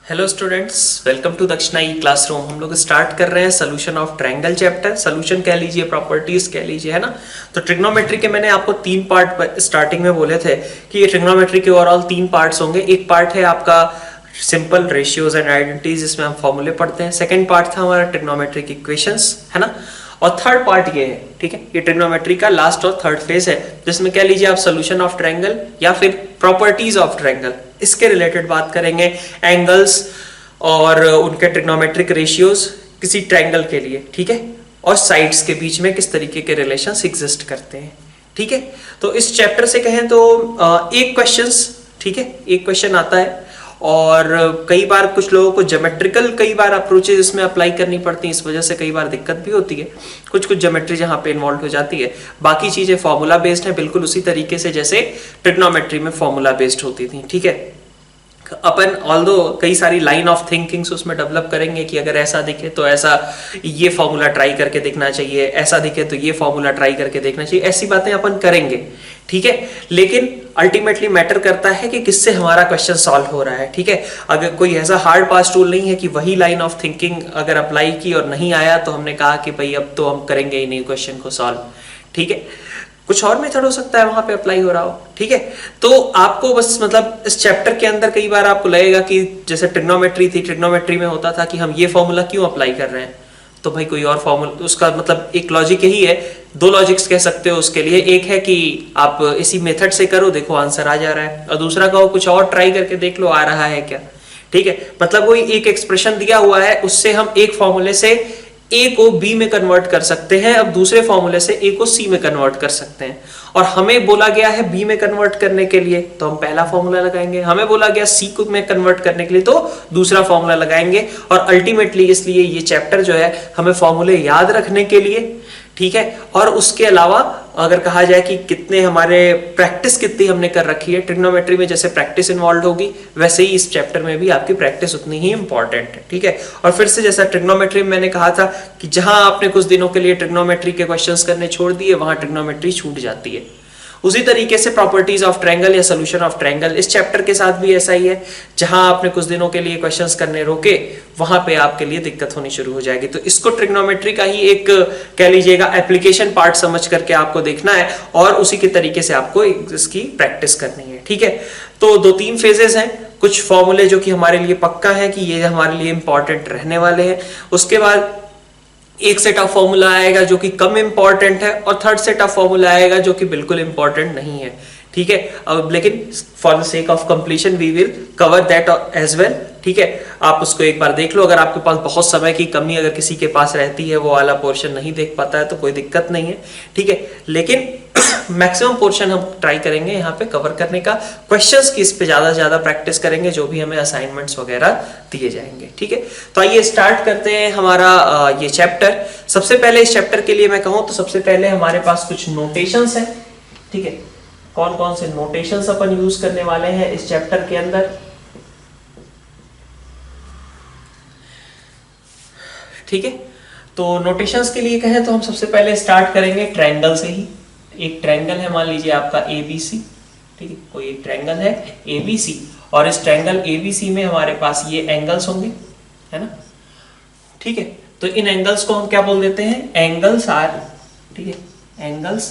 Hello students, welcome to दक्षिणा ई classroom. हम लोग स्टार्ट कर रहे हैं solution of triangle chapter. Solution कह लीजिए, प्रॉपर्टीज कह लीजिए, है ना। तो ट्रिग्नोमेट्री के मैंने आपको तीन पार्ट स्टार्टिंग में बोले थे कि ये ट्रिग्नोमेट्री के ओवरऑल तीन पार्ट्स होंगे। एक पार्ट है आपका सिंपल रेशियोज एंड आइडेंटिटीज, जिसमें हम फॉर्मूले पढ़ते हैं। सेकंड पार्ट था हमारा ट्रिग्नोमेट्रिक इक्वेशंस, है ना। और थर्ड पार्ट ये है, ठीक है, ये ट्रिग्नोमेट्री का लास्ट और थर्ड फेज है, जिसमें कह लीजिए आप सोल्यूशन ऑफ ट्रायंगल या फिर प्रॉपर्टीज ऑफ ट्रायंगल, इसके रिलेटेड बात करेंगे। एंगल्स और उनके ट्रिग्नोमेट्रिक रेशियोज किसी ट्रायंगल के लिए, ठीक है, और साइड्स के बीच में किस तरीके के रिलेशंस एग्जिस्ट करते हैं, ठीक है। तो इस चैप्टर से कहें तो एक क्वेश्चंस, ठीक है, एक क्वेश्चन आता है। और कई बार कुछ लोगों को ज्योमेट्रिकल कई बार अप्रोचेज इसमें अप्लाई करनी पड़ती हैं, इस वजह से कई बार दिक्कत भी होती है। कुछ कुछ ज्योमेट्री जहां पे इन्वॉल्व हो जाती है, बाकी चीजें फॉर्मूला बेस्ड है, बिल्कुल उसी तरीके से जैसे ट्रिग्नोमेट्री में फॉर्मूला बेस्ड होती थी, ठीक है। अपन ऑल्दो कई सारी लाइन ऑफ थिंकिंग्स उसमें डेवलप करेंगे कि अगर ऐसा दिखे तो ऐसा ये फॉर्मूला ट्राई करके देखना चाहिए, ऐसा दिखे तो ये फॉर्मूला ट्राई करके देखना चाहिए, ऐसी बातें अपन करेंगे, ठीक है। लेकिन अल्टीमेटली मैटर करता है कि किससे हमारा क्वेश्चन सॉल्व हो रहा है, ठीक है। अगर कोई ऐसा हार्ड पास रूल नहीं है कि वही लाइन ऑफ थिंकिंग अगर अप्लाई की और नहीं आया तो हमने कहा कि भाई अब तो हम करेंगे ही नहीं क्वेश्चन को सॉल्व, ठीक है। कुछ और मेथड हो सकता है वहां पे अप्लाई हो रहा हो, ठीक है। तो आपको बस मतलब इस चैप्टर के अंदर कई बार आपको लगेगा कि जैसे ट्रिग्नोमेट्री थी, ट्रिग्नोमेट्री में होता था कि हम ये फॉर्मूला क्यों अप्लाई कर रहे हैं, तो भाई कोई और फॉर्मूला, उसका मतलब एक लॉजिक यही है। दो लॉजिक्स कह सकते हो उसके लिए, एक है कि आप इसी मेथड से करो, देखो आंसर आ जा रहा है, और दूसरा कहो कुछ और ट्राई करके देख लो आ रहा है क्या, ठीक है। मतलब कोई एक एक्सप्रेशन दिया हुआ है, उससे हम एक फॉर्मूले से ए को बी में कन्वर्ट कर सकते हैं, अब दूसरे फॉर्मूले से ए को सी में कन्वर्ट कर सकते हैं। और हमें बोला गया है बी में कन्वर्ट करने के लिए तो हम पहला फॉर्मूला लगाएंगे, हमें बोला गया सी को में कन्वर्ट करने के लिए तो दूसरा फॉर्मूला लगाएंगे। और अल्टीमेटली इसलिए ये चैप्टर जो है हमें फॉर्मूले याद रखने के लिए, ठीक है, और उसके अलावा अगर कहा जाए कि कितने हमारे प्रैक्टिस कितनी हमने कर रखी है ट्रिग्नोमेट्री में, जैसे प्रैक्टिस इन्वॉल्व होगी वैसे ही इस चैप्टर में भी आपकी प्रैक्टिस उतनी ही इंपॉर्टेंट है, ठीक है। और फिर से जैसा ट्रिग्नोमेट्री में मैंने कहा था कि जहां आपने कुछ दिनों के लिए ट्रिग्नोमेट्री के क्वेश्चंस करने छोड़ दिए वहां ट्रिग्नोमेट्री छूट जाती है। उसी तरीके से प्रॉपर्टीज ऑफ ट्रायंगल या सोल्यूशन ऑफ ट्रायंगल, इस चैप्टर के साथ भी ऐसा ही है। जहां आपने कुछ दिनों के लिए क्वेश्चंस करने रोके वहां पे आपके लिए दिक्कत होनी शुरू हो जाएगी। तो इसको ट्रिग्नोमेट्री का ही एक कह लीजिएगा एप्लीकेशन पार्ट समझ करके आपको देखना है और उसी के तरीके से आपको इसकी प्रैक्टिस करनी है, ठीक है। तो दो तीन फेजेस हैं, कुछ फॉर्मूले जो कि हमारे लिए पक्का है कि ये हमारे लिए इंपॉर्टेंट रहने वाले हैं, उसके बाद एक सेट ऑफ फॉर्मूला आएगा जो कि कम इंपॉर्टेंट है, और थर्ड सेट ऑफ फॉर्मूला आएगा जो कि बिल्कुल इंपॉर्टेंट नहीं है, ठीक है। अब लेकिन for the sake of completion we will cover that as well, ठीक है। आप उसको एक बार देख लो, अगर आपके पास बहुत समय की कमी अगर किसी के पास रहती है, वो वाला पोर्शन नहीं देख पाता है तो कोई दिक्कत नहीं है, ठीक है। लेकिन मैक्सिमम पोर्शन हम ट्राई करेंगे यहाँ पे कवर करने का, क्वेश्चंस की इस पे ज्यादा से ज्यादा प्रैक्टिस करेंगे जो भी हमें असाइनमेंट्स वगैरह दिए जाएंगे, ठीक है। तो आइए स्टार्ट करते हैं हमारा ये चैप्टर। सबसे पहले इस चैप्टर के लिए मैं कहूँ तो सबसे पहले हमारे पास कुछ नोटेशंस हैं, ठीक है। कौन कौन से नोटेशंस अपन यूज करने वाले हैं इस चैप्टर के अंदर, ठीक है। तो नोटेशंस के लिए कहें तो हम सबसे पहले स्टार्ट करेंगे ट्रायंगल से ही। एक ट्रायंगल है, मान लीजिए आपका एबीसी, ठीक है, कोई एक ट्रायंगल है एबीसी, और इस ट्रायंगल एबीसी में हमारे पास ये एंगल्स होंगे, है ना, ठीक है। तो इन एंगल्स को हम क्या बोल देते हैं, एंगल्स आर, ठीक है, angles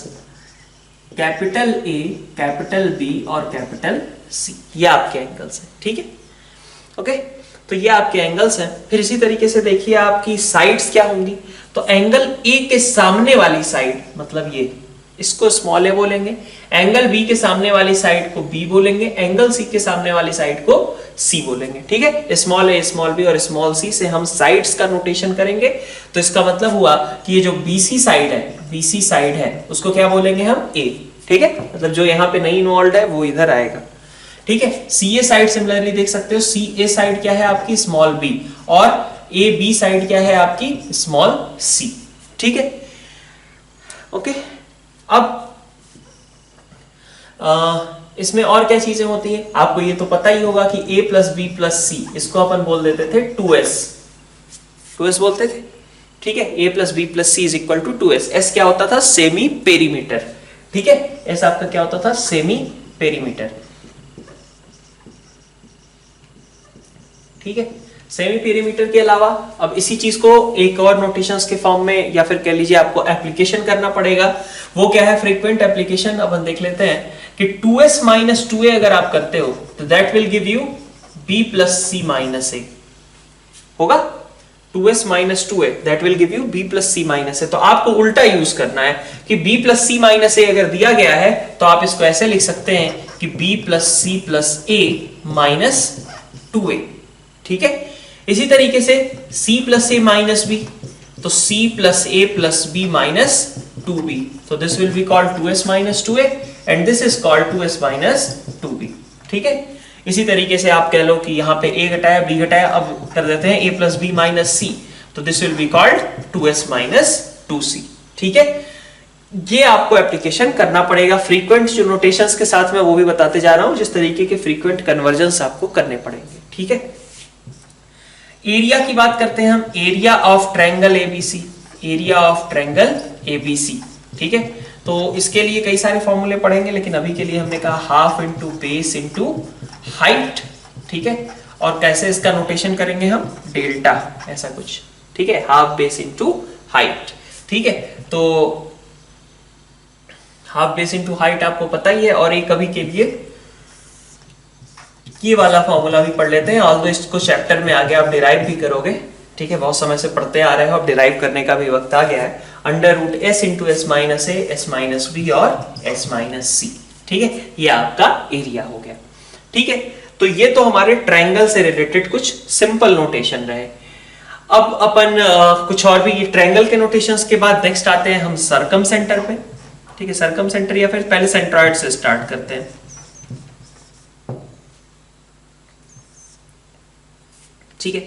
capital A, capital B और कैपिटल सी, ये आपके एंगल्स हैं, ठीक है, ओके। तो ये आपके एंगल्स हैं। फिर इसी तरीके से देखिए आपकी साइड्स क्या होंगी, तो एंगल ए के सामने वाली साइड, मतलब ये, इसको स्मॉल ए बोलेंगे, एंगल बी के सामने वाली साइड को बी बोलेंगे, एंगल सी के सामने वाली साइड को सी बोलेंगे, ठीक है। स्मॉल ए, स्मॉल बी और स्मॉल सी से हम साइड्स का नोटेशन करेंगे। तो इसका मतलब हुआ कि ये जो बीसी साइड है, बीसी साइड है उसको क्या बोलेंगे हम, ए, ठीक है। मतलब जो यहाँ पे नहीं इन्वॉल्व है वो इधर आएगा, ठीक है। सी ए साइड सिमिलरली देख सकते हो, सी ए साइड क्या है आपकी, स्मॉल बी, और ए बी साइड क्या है आपकी, स्मॉल सी, ठीक है, ओके। अब इसमें और क्या चीजें होती हैं, आपको ये तो पता ही होगा कि a प्लस बी प्लस सी, इसको अपन बोल देते थे 2s, 2s बोलते थे, ठीक है। a plus B plus C is equal to 2s। s क्या होता था, सेमी पेरीमीटर, ठीक है। s आपका क्या होता था, सेमी पेरीमीटर, ठीक है। सेमी पेरीमीटर के अलावा अब इसी चीज को एक और नोटेशंस के फॉर्म में या फिर कह लीजिए आपको एप्लीकेशन करना पड़ेगा। वो क्या है फ्रीक्वेंट एप्लीकेशन, अपन देख लेते हैं कि 2s माइनस 2a अगर आप करते हो तो that will give you b plus c minus a होगा। 2s minus 2a that will give you b plus c minus a। तो आपको उल्टा यूज करना है कि b plus c minus a अगर दिया गया है तो आप इसको ऐसे लिख सकते हैं कि b plus c plus a minus 2a। ठीक है। इसी तरीके से c plus a minus b, तो c plus a plus b minus 2b, तो this will be called 2s minus 2a and this is called 2s minus 2b। ठीक है। इसी तरीके से आप कह लो कि यहाँ पे a घटाया b घटाया, अब कर देते हैं a plus b minus c, तो this will be called 2s minus 2c। ठीक है। ये आपको एप्लीकेशन करना पड़ेगा। फ्रीक्वेंट जो नोटेशंस के साथ में वो भी बताते जा रहा हूं, जिस तरीके के फ्रीक्वेंट कन्वर्जन्स आपको करने पड़ेंगे। ठीक है। एरिया की बात करते हैं हम, area of triangle ABC, area of triangle ABC. ठीक है। तो इसके लिए कई सारे फॉर्मूले पढ़ेंगे, लेकिन अभी के लिए हमने कहा half into base into height. ठीक है। और कैसे इसका नोटेशन करेंगे हम, डेल्टा ऐसा कुछ। ठीक है। Half base into height. ठीक है। तो हाफ बेस इंटू हाइट आपको पता ही है। और एक अभी के लिए ये वाला फॉर्मूला भी पढ़ लेते हैं, ऑल्दो इसको चैप्टर में आगे आप डिराइव भी करोगे। ठीक है। बहुत समय से पढ़ते आ रहे हो, अब डिराइव करने का भी वक्त आ गया है। Under root s into S minus a, s minus b और एस माइनस सी। ठीक है। ये आपका एरिया हो गया। ठीक है। तो ये तो हमारे ट्रायंगल से रिलेटेड कुछ सिंपल नोटेशन रहे। अब अपन कुछ और भी ट्रायंगल के नोटेशंस के बाद नेक्स्ट आते हैं हम सर्कम सेंटर पे। ठीक है। सर्कम सेंटर या फिर पहले सेंट्रॉइड से स्टार्ट करते हैं। ठीक है।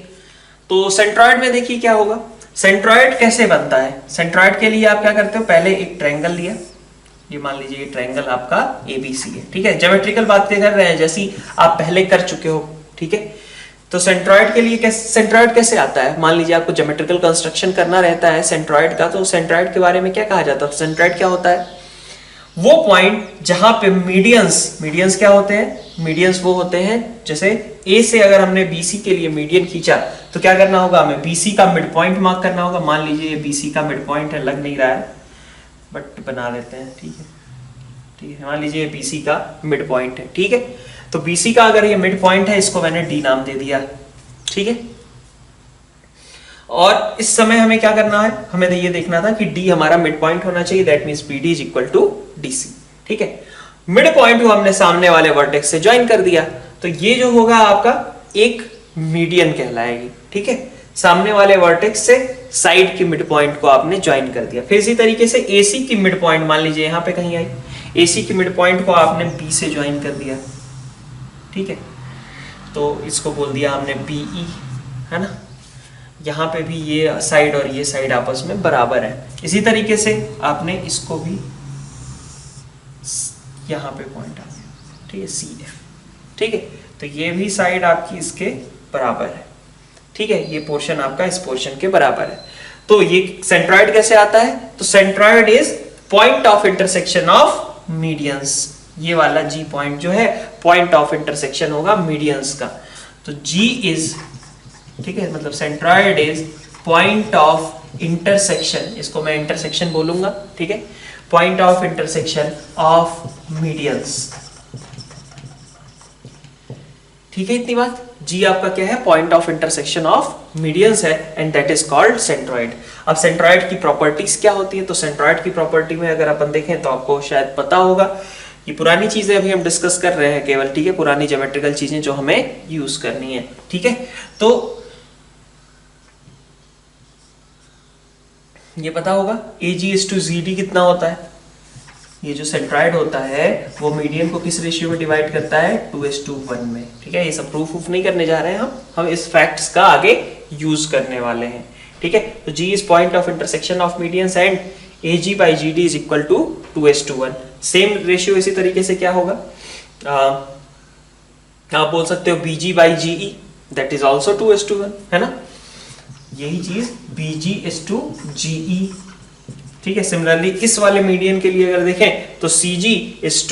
तो सेंट्रॉइड में देखिए क्या होगा, सेंट्रॉइड कैसे बनता है। सेंट्रॉइड के लिए आप क्या करते हो, पहले एक ट्रायंगल लिया, ये मान लीजिए ये ट्रायंगल आपका एबीसी है। ठीक है। ज्योमेट्रिकल बातें कर रहे हैं जैसी आप पहले कर चुके हो। ठीक है। तो सेंट्रॉइड के लिए सेंट्रॉइड कैसे आता है, मान लीजिए आपको ज्योमेट्रिकल कंस्ट्रक्शन करना रहता है सेंट्रॉइड का, तो सेंट्रॉइड के बारे में क्या कहा जाता है। सेंट्रॉइड क्या होता है, वो पॉइंट जहां पे मीडियंस क्या होते हैं, मीडियंस वो होते हैं जैसे ए से अगर हमने बीसी के लिए मीडियन खींचा तो क्या करना होगा, हमें बीसी का मिड पॉइंट मार्क करना होगा। मान लीजिए ये बीसी का मिड पॉइंट है, लग नहीं रहा है बट बना लेते हैं। ठीक है। ठीक है। मान लीजिए ये बीसी का मिड पॉइंट है। ठीक है। तो बीसी का अगर ये मिड पॉइंट है, इसको मैंने डी नाम दे दिया। ठीक है। और इस समय हमें क्या करना है, हमें ये देखना था कि डी हमारा मिड पॉइंट होना चाहिए, that means BD is equal to DC. ठीक है। मिड पॉइंट को हमने सामने वाले वर्टेक्स से ज्वाइन कर दिया, तो ये जो होगा आपका एक मीडियन कहलाएगी। ठीक है। सामने वाले वर्टेक्स से साइड की मिड पॉइंट को आपने ज्वाइन कर दिया। फिर इसी तरीके से एसी की मिड पॉइंट मान लीजिए यहां पे कहीं आई, एसी की मिड पॉइंट को आपने बी से ज्वाइन कर दिया। ठीक है। तो इसको बोल दिया हमने बीई, है ना। यहां पे भी ये साइड और ये साइड आपस में बराबर है। इसी तरीके से आपने इसको भी यहां पे पॉइंट आ गया। ठीक है। C F. ठीक है। तो ये भी साइड आपकी इसके बराबर है। ठीक है। ये पोर्शन आपका इस पोर्शन के बराबर है। तो ये सेंट्रॉइड कैसे आता है, तो centroid is point of intersection of medians. ये वाला जी पॉइंट जो है पॉइंट ऑफ इंटरसेक्शन होगा मीडियंस का। तो जी इज, ठीक है, मतलब centroid is point of intersection, इसको मैं इंटरसेक्शन बोलूंगा। ठीक है। Point of intersection of medians. ठीक है। इतनी बात। जी आपका क्या है, point of intersection of medians है and that is called centroid. अब सेंट्रॉइड की प्रॉपर्टीज क्या होती है, तो सेंट्रॉइड की प्रॉपर्टी में अगर अपन देखें तो आपको शायद पता होगा, ये पुरानी चीजें अभी हम डिस्कस कर रहे हैं केवल। ठीक है। पुरानी ज्योमेट्रिकल चीजें जो हमें यूज करनी है। ठीक है। तो ये पता होगा AG/ZD कितना होता है। ये जो सेंट्रॉइड होता है वो मीडियन को किस रेशियो में डिवाइड करता है, 2:1 में। ठीक है। ये सब प्रूफ नहीं करने जा रहे हैं हम इस फैक्ट्स का आगे यूज करने वाले हैं। ठीक है। तो G is point of intersection of medians and AG/GD is equal to 2:1। Same ratio इसी तरीके से क्या होगा, आप बोल सकते हो BG/GE, दैट इज ऑल्सो 2:1, है ना। यही चीज BG/GE। ठीक है। सिमिलरली इस वाले मीडियन के लिए अगर देखें तो CG/GF।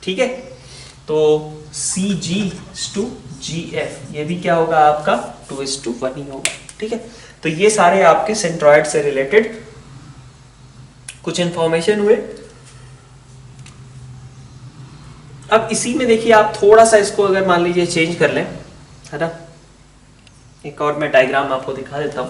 ठीक है। तो CG:GF, ये भी क्या होगा आपका 2:1 ही होगा। ठीक है, तो ये सारे आपके सेंट्रॉइड से रिलेटेड कुछ इंफॉर्मेशन हुए। अब इसी में देखिए आप थोड़ा सा इसको अगर मान लीजिए चेंज कर लें, है ना, एक और मैं डायग्राम आपको दिखा देता हूं।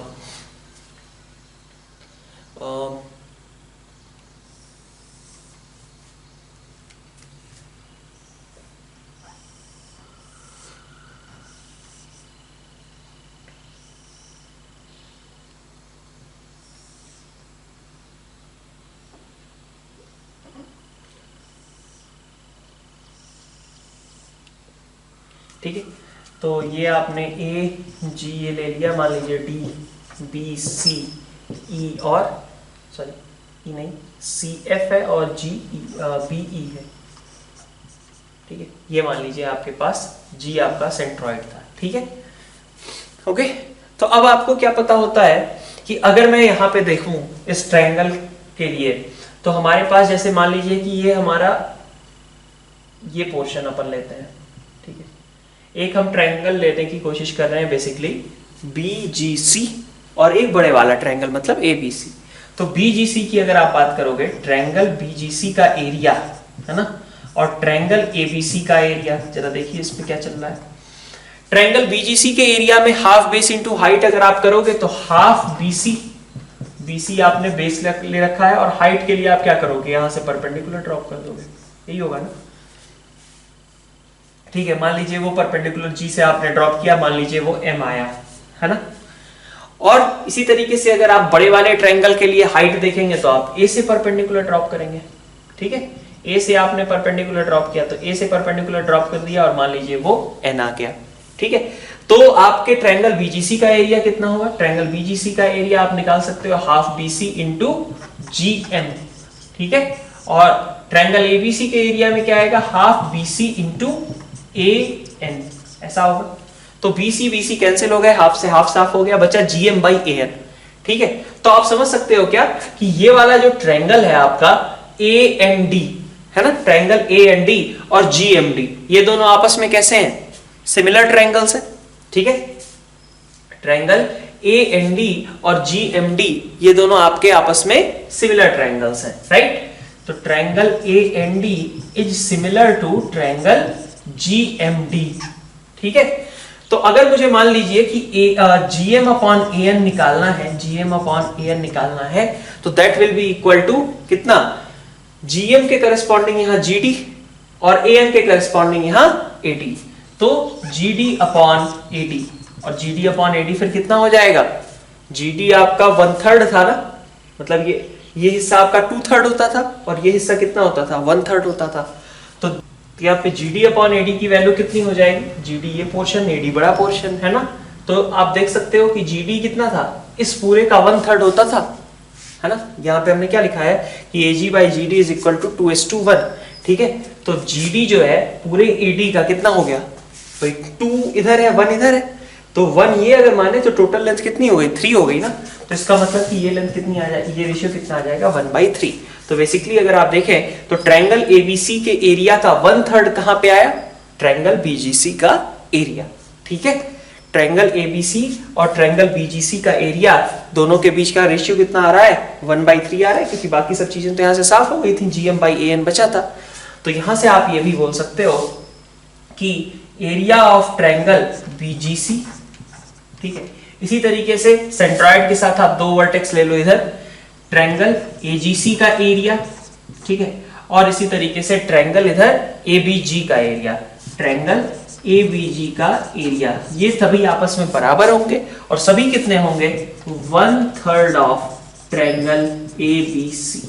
ठीक है, तो ये आपने ए जी ये ले लिया, मान लीजिए डी बी सी ई और सॉरी ई नहीं सी एफ है और जी बी ई है। ठीक है, ये मान लीजिए आपके पास जी आपका सेंट्रॉइड था। ठीक है, ओके। तो अब आपको क्या पता होता है कि अगर मैं यहाँ पे देखूं इस ट्रायंगल के लिए, तो हमारे पास जैसे मान लीजिए कि ये हमारा ये पोर्शन अपन लेते हैं। ठीक है, एक हम ट्रायंगल लेने की कोशिश कर रहे हैं बेसिकली BGC और एक बड़े वाला ट्रायंगल मतलब ABC। तो BGC की अगर आप बात करोगे, ट्रायंगल BGC का एरिया है ना, और ट्रायंगल ABC का एरिया, जरा देखिए इसमें क्या चल रहा है। ट्रायंगल BGC के एरिया में हाफ बेस इंटू हाइट अगर आप करोगे तो हाफ BC आपने बेस ले रखा है, और हाइट के लिए आप क्या करोगे, यहां से परपेंडिकुलर ड्रॉप कर दोगे, यही होगा ना। ठीक है, मान लीजिए वो परपेंडिकुलर G से आपने ड्रॉप किया, मान लीजिए वो M आया, है ना। और इसी तरीके से अगर आप बड़े वाले ट्रायंगल के लिए हाइट देखेंगे तो आप A से परपेंडिकुलर ड्रॉप करेंगे। ठीक है, A से आपने परपेंडिकुलर ड्रॉप किया तो A से परपेंडिकुलर ड्रॉप कर दिया और मान लीजिए वो N आ गया। ठीक है, तो आपके ट्रायंगल BGC का एरिया कितना होगा, ट्रायंगल BGC का एरिया आप निकाल सकते हो हाफ BC इंटू GM। ठीक है, और ट्रायंगल ABC के एरिया में क्या आएगा, हाफ BC इंटू AN, ऐसा होगा। तो BC कैंसिल हो गए, हाफ से हाफ साफ हो गया, बचा GM/AN। ठीक है, तो आप समझ सकते हो क्या कि ये वाला जो ट्रायंगल है आपका AND है ना, ट्रायंगल AND और GMD ये दोनों आपस में कैसे हैं, सिमिलर ट्रायंगल्स है। ठीक है, ट्रायंगल AND और GMD ये दोनों आपके आपस में सिमिलर ट्रायंगल्स हैं, राइट। तो triangle AND is similar to triangle GMD। ठीक है, तो अगर मुझे मान लीजिए कि GM/AN निकालना है, GM/AN निकालना है, तो that will be equal to कितना, GM के करस्पॉन्डिंग यहां GD और AN के करस्पॉन्डिंग यहां AD। तो GD/AD और GD/AD फिर कितना हो जाएगा, GD आपका 1/3 था ना, मतलब ये हिस्सा आपका 2/3 होता था और ये हिस्सा कितना होता था, 1/3 होता था। तो यहाँ पे GD/AD की वैल्यू कितनी हो जाएगी, GD ये पोर्शन, AD बड़ा पोर्शन है ना। तो आप देख सकते हो कि GD कितना था, इस पूरे का 1/3 होता था, है ना। यहाँ पे हमने क्या लिखा है कि AG/GD इज इक्वल टू 2:1। ठीक है, तो GD जो है पूरे AD का कितना हो गया, तो 2 इधर है 1 इधर है, तो 1 ये अगर माने तो टोटल लेंथ कितनी हो गई, 3 हो गई ना। तो इसका मतलब कि ये लेंथ कितनी आ जाएगी, ये रेशियो कितना आ जाएगा, 1/3। तो बेसिकली अगर आप देखें तो ट्रायंगल ABC के एरिया का 1/3 कहां पे आया, ट्रायंगल BGC का एरिया। ठीक है, ट्रायंगल ABC और ट्रायंगल BGC का एरिया दोनों के बीच का रेशियो कितना आ रहा है, 1/3 आ रहा है, क्योंकि बाकी सब चीजें तो यहां से साफ हो गई थी, GM/AN बचा था। तो यहां से आप ये भी बोल सकते हो कि एरिया ऑफ ट्रायंगल BGC, ठीक है, इसी तरीके से सेंट्रॉइड के साथ आप 2 वर्टेक्स ले लो इधर, ट्रायंगल AGC का एरिया, ठीक है, और इसी तरीके से ट्रायंगल इधर ABG का एरिया, ट्रायंगल ABG का एरिया, ये सभी आपस में बराबर होंगे और सभी कितने होंगे, 1/3 ऑफ ट्रायंगल ABC।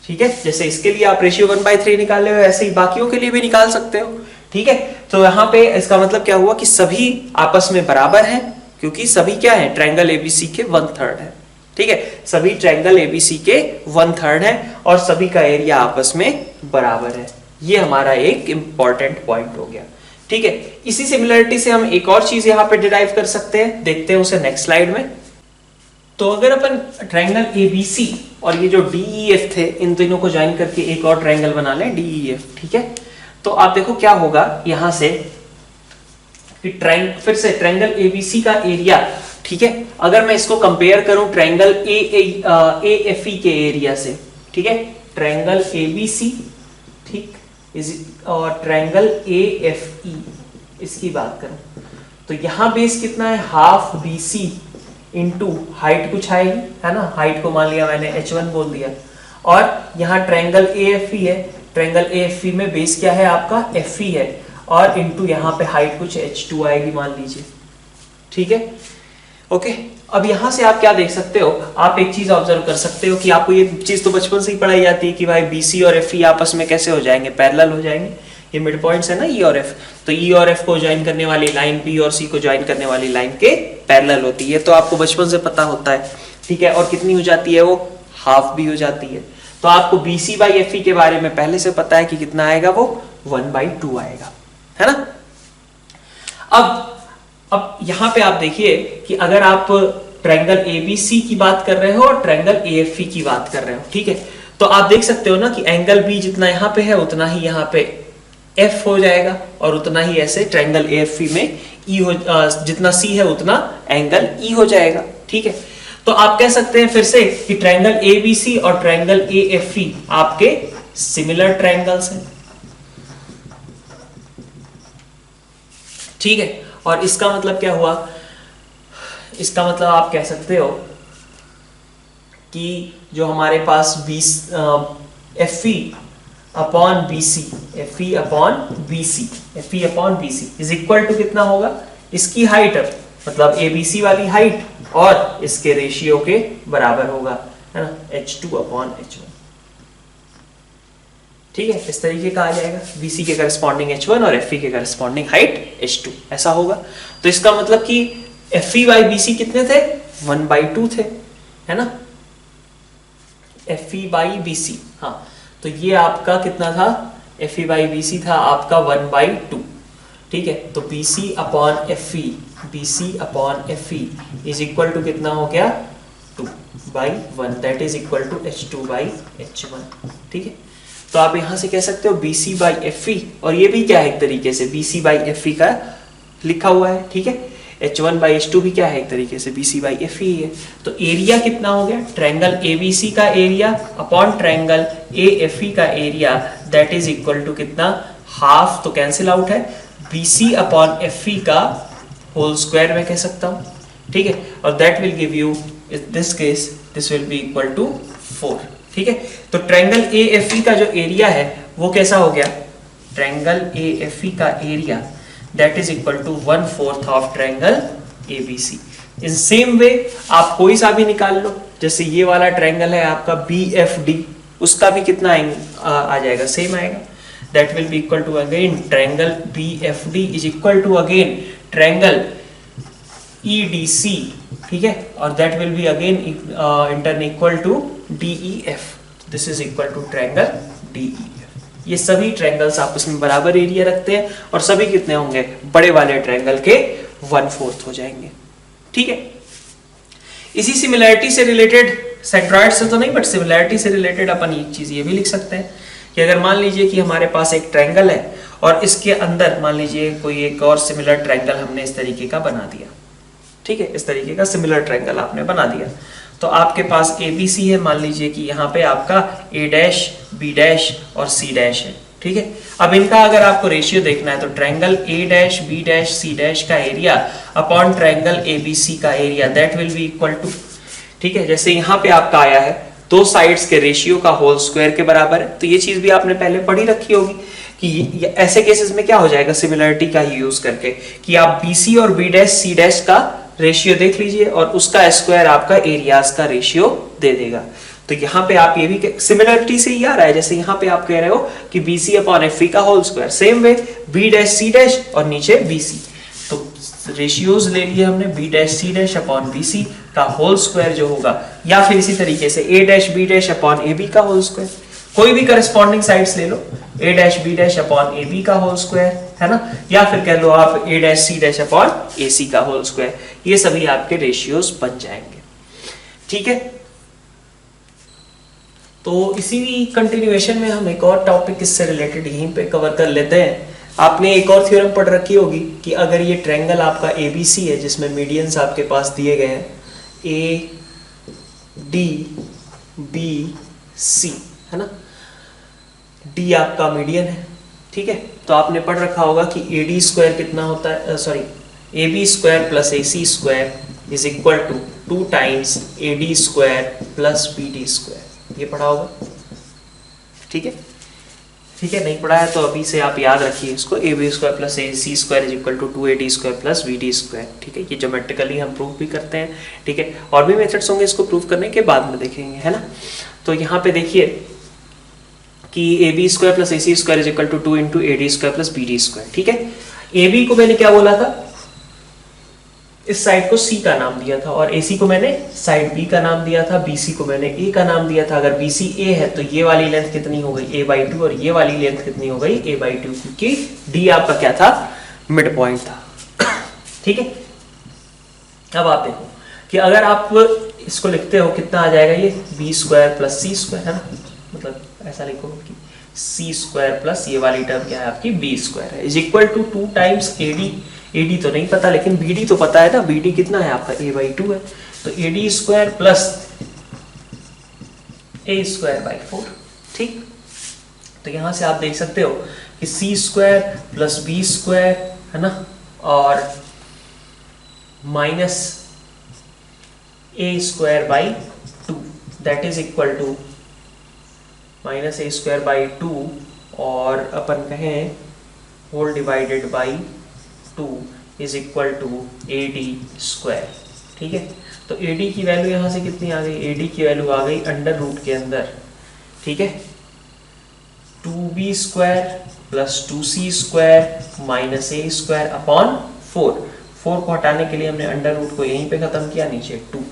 ठीक है, जैसे इसके लिए आप रेशियो 1/3 निकाले हो, ऐसे ही बाकियों के लिए भी निकाल सकते हो। ठीक है, तो यहाँ पे इसका मतलब क्या हुआ कि सभी आपस में बराबर हैं, क्योंकि सभी क्या है, ट्रायंगल ABC के 1/3 है। ठीक है, सभी ट्रायंगल ABC के 1/3 है और सभी का एरिया आपस में बराबर है। ये हमारा एक इंपॉर्टेंट पॉइंट हो गया। ठीक है, इसी सिमिलरिटी से हम एक और चीज यहाँ पे डिराइव कर सकते हैं, देखते हैं उसे नेक्स्ट स्लाइड में। तो अगर अपन ट्रायंगल ABC और ये जो DEF थे, इन दोनों को ज्वाइन करके एक और ट्रायंगल बना लें DEF। ठीक है, तो आप देखो क्या होगा यहां से कि फिर से ट्रायंगल एबीसी का एरिया, ठीक है, अगर मैं इसको कंपेयर करूं ट्रायंगल एएफई के एरिया से, ठीक है, ट्रायंगल एबीसी, ठीक, और ट्रायंगल एएफई इसकी बात करूं तो यहां बेस कितना है, हाफ बीसी इंटू हाइट कुछ आएगी, है ना, हाइट को मान लिया मैंने h1 बोल दिया, और यहाँ ट्रायंगल AFE है, ट्रायंगल AFE में बेस क्या है आपका FE है, और इंटू यहाँ पे हाइट कुछ h2 आएगी मान लीजिए, ठीक है, ओके। अब यहाँ से आप क्या देख सकते हो, आप एक चीज ऑब्जर्व कर सकते हो कि आपको ये चीज तो बचपन से ही पढ़ाई जाती है कि भाई BC और FE आपस में कैसे हो जाएंगे, पैरेलल हो जाएंगे, ये मिड पॉइंट्स है ना E और F, तो E और F को ज्वाइन करने वाली लाइन B और C को ज्वाइन करने वाली लाइन के पैरेलल होती है, तो आपको बचपन से पता होता है, ठीक है, और कितनी हो जाती है वो, हाफ भी हो जाती है, तो आपको BC बाई FE के बारे में पहले से पता है कि कितना आएगा, वो 1/2 आएगा, है ना। अब यहां पे आप देखिए कि अगर आप ट्रायंगल ABC की बात कर रहे हो और ट्रायंगल AFE की बात कर रहे हो, ठीक है, तो आप देख सकते हो ना कि एंगल B जितना यहां पे है उतना ही यहां पे F हो जाएगा, और उतना ही ऐसे ट्रायंगल AFE में E हो, जितना C है उतना एंगल E हो जाएगा, ठीक है। तो आप कह सकते हैं फिर से कि ट्रायंगल ABC और ट्रायंगल AFE आपके सिमिलर ट्रायंगल्स हैं, ठीक है, और इसका मतलब क्या हुआ, इसका मतलब आप कह सकते हो कि जो हमारे पास FE upon BC, FE upon BC is equal to कितना होगा, इसकी हाइट मतलब ABC वाली हाइट और इसके रेशियो के बराबर होगा, है ना, H2 अपॉन H1, ठीक है, इस तरीके का आ जाएगा, BC के करस्पॉन्डिंग H1 और FE के करस्पॉन्डिंग हाइट H2, ऐसा होगा। तो इसका मतलब कि FE बाई BC कितने थे, 1/2 थे, है ना, FE बाई BC, हाँ, तो ये आपका कितना था, FE बाई BC था आपका 1/2, ठीक है, तो BC upon FE is equal to कितना हो गया, 2/1, that is equal to H2 by H1, ठीक है। तो आप यहां से कह सकते हो BC बाई FE, और ये भी क्या है एक तरीके से BC बाई FE का लिखा हुआ है, ठीक है, H1 बाई H2 भी क्या है एक तरीके से BC बाई FE है। तो एरिया कितना हो गया, ट्रायंगल ABC का एरिया अपॉन ट्रायंगल AFE का area, that is equal to कितना, हाफ, तो कैंसिल आउट है, BC अपॉन FE का होल स्क्वायर मैं कह सकता हूं, ठीक है, और that will give you in this case this will be equal to 4, ठीक है। तो ट्रायंगल AFE का जो एरिया है वो कैसा हो गया, ट्रायंगल AFE का area that is equal to 1/4 of triangle ABC। In same way आप कोई सा भी निकाल लो, जैसे ये वाला ट्रायंगल है आपका BFD, उसका भी कितना आ जाएगा, सेम आएगा, that will be equal to again triangle BFD is equal to again triangle EDC, ठीक है, और that will be again in turn equal to DEF, this is equal to triangle DEF। ये सभी ट्रायंगल्स आपस में बराबर एरिया रखते हैं और सभी कितने होंगे, बड़े वाले ट्रायंगल के 1/4 हो जाएंगे, ठीक है। इसी सिमिलैरिटी से रिलेटेड, सेंट्रॉइड से तो नहीं बट सिमिलैरिटी से रिलेटेड अपन एक चीज ये भी लिख सकते हैं कि अगर मान लीजिए कि हमारे पास एक ट्रायंगल है और इसके अंदर मान लीजिए कोई एक और सिमिलर ट्रायंगल हमने इस तरीके का बना दिया, ठीक है, इस तरीके का सिमिलर ट्रायंगल आपने बना दिया, तो आपके पास ABC है, मान लीजिए कि यहाँ पे आपका A', B' और C' है, ठीक है। अब इनका अगर आपको रेशियो देखना है तो ट्रायंगल A', B', C' का एरिया अपॉन ट्रायंगल ABC का area that will be equal to, ठीक है, जैसे यहाँ पे आपका आया है दो साइड्स के रेशियो का होल स्क्वायर के बराबर है, तो ये चीज भी आपने पहले पढ़ी रखी होगी कि ऐसे केसेस में क्या हो जाएगा, सिमिलरिटी का ही यूज करके कि आप BC और B', C' का रेशियो देख लीजिए और उसका स्क्वायर आपका एरियाज का रेशियो दे देगा। तो यहाँ पे आप ये भी सिमिलरिटी से ही आ रहा है, जैसे यहाँ पे आप कह रहे हो कि BC अपॉन FE का whole square, same way B' C' और नीचे BC, तो रेशियोज ले लिए हमने B' C' अपॉन BC का होल स्क्वायर जो होगा, या फिर इसी तरीके से A' B' अपॉन AB का होल स्क्वायर, कोई भी करस्पॉन्डिंग साइड्स ले लो, A' B' अपॉन AB का होल स्क्वायर, है ना, या फिर कह लो आप A' C' अपॉन AC का होल स्क्वायर, ये सभी आपके रेशियोज बन जाएंगे, ठीक है। तो इसी कंटिन्यूएशन में हम एक और टॉपिक इससे रिलेटेड यहीं पे कवर कर लेते हैं। आपने एक और थ्योरम पढ़ रखी होगी कि अगर ये ट्रायंगल आपका ABC है जिसमें मीडियंस आपके पास दिए गए हैं ADBC, है ना, D आपका मीडियन है, ठीक है। तो आपने पढ़ रखा होगा कि AD स्क्वायर कितना होता है, sorry AB square plus AC square is equal to 2 times AD square plus BD square, ये पढ़ा होगा, ठीक है। ठीक है, नहीं पढ़ा है तो अभी से आप याद रखिए इसको, AB square plus AC square is equal to 2AD square plus BD square, ठीक है। ये ज्योमेट्रिकली हम प्रूव भी करते हैं, ठीक है। और भी मेथड्स होंगे इसको प्रूव करने के बाद में देखेंगे, है ना। तो यहाँ पे देखिए कि AB square plus AC square is equal to 2 into AD square plus BD square, ठीक है। AB को मैंने क्या बोला था, इस साइड को C का नाम दिया था, और AC को मैंने साइड B का नाम दिया था, BC को मैंने A का नाम दिया था। अगर BC A है तो ये वाली लेंथ कितनी हो गई A/2, और ये वाली लेंथ कितनी हो गई A/2, क्योंकि D आपका क्या था, मिड पॉइंट था, ठीक है। अब आप देखो कि अगर आप इसको लिखते हो कितना आ जाएगा, ये B square plus C square, है ना, मतलब ऐसा लिखो कि C स्क्वायर प्लस ये वाली टर्म क्या है आपकी B स्क्वायर है, is equal to 2 times AD तो नहीं पता लेकिन BD तो पता है ना, BD कितना है आपका A/2 है, तो AD square plus A square by 4, ठीक। तो यहां से आप देख सकते हो कि C square plus B square, है ना, और minus A square by 2 that is equal to minus A square by 2, और अपन कहें whole divided by 2 is equal to AD square, ठीक है। तो AD की वैल्यू यहाँ से कितनी आ गई, AD की वैल्यू आ गई अंडर रूट के अंदर, ठीक है, 2B square plus 2C square minus A square upon 4 को हटाने के लिए हमने अंडर रूट को यहीं पे खत्म किया, नीचे 2,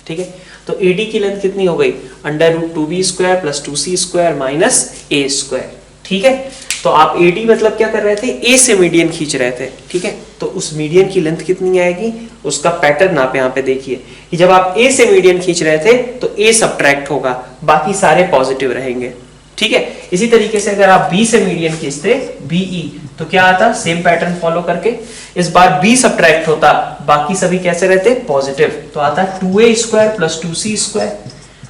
ठीक है। तो AD की लेंथ कितनी हो गई, under root 2B square plus 2C square minus A square, ठीक है। तो आप AD मतलब क्या कर रहे थे, A से मीडियन खींच रहे थे, ठीक है। तो उस मीडियन की लेंथ कितनी आएगी, उसका पैटर्न आप यहाँ पे देखिए कि जब आप A से मीडियन खींच रहे थे तो A सब्ट्रैक्ट होगा, बाकी सारे पॉजिटिव रहेंगे, ठीक है। इसी तरीके से अगर आप B से मीडियन खींचते BE तो क्या आता, सेम पैटर्न फॉलो करके इस बार B सब्ट्रैक्ट होता, बाकी सभी कैसे रहते, पॉजिटिव, तो आता 2A square plus 2C square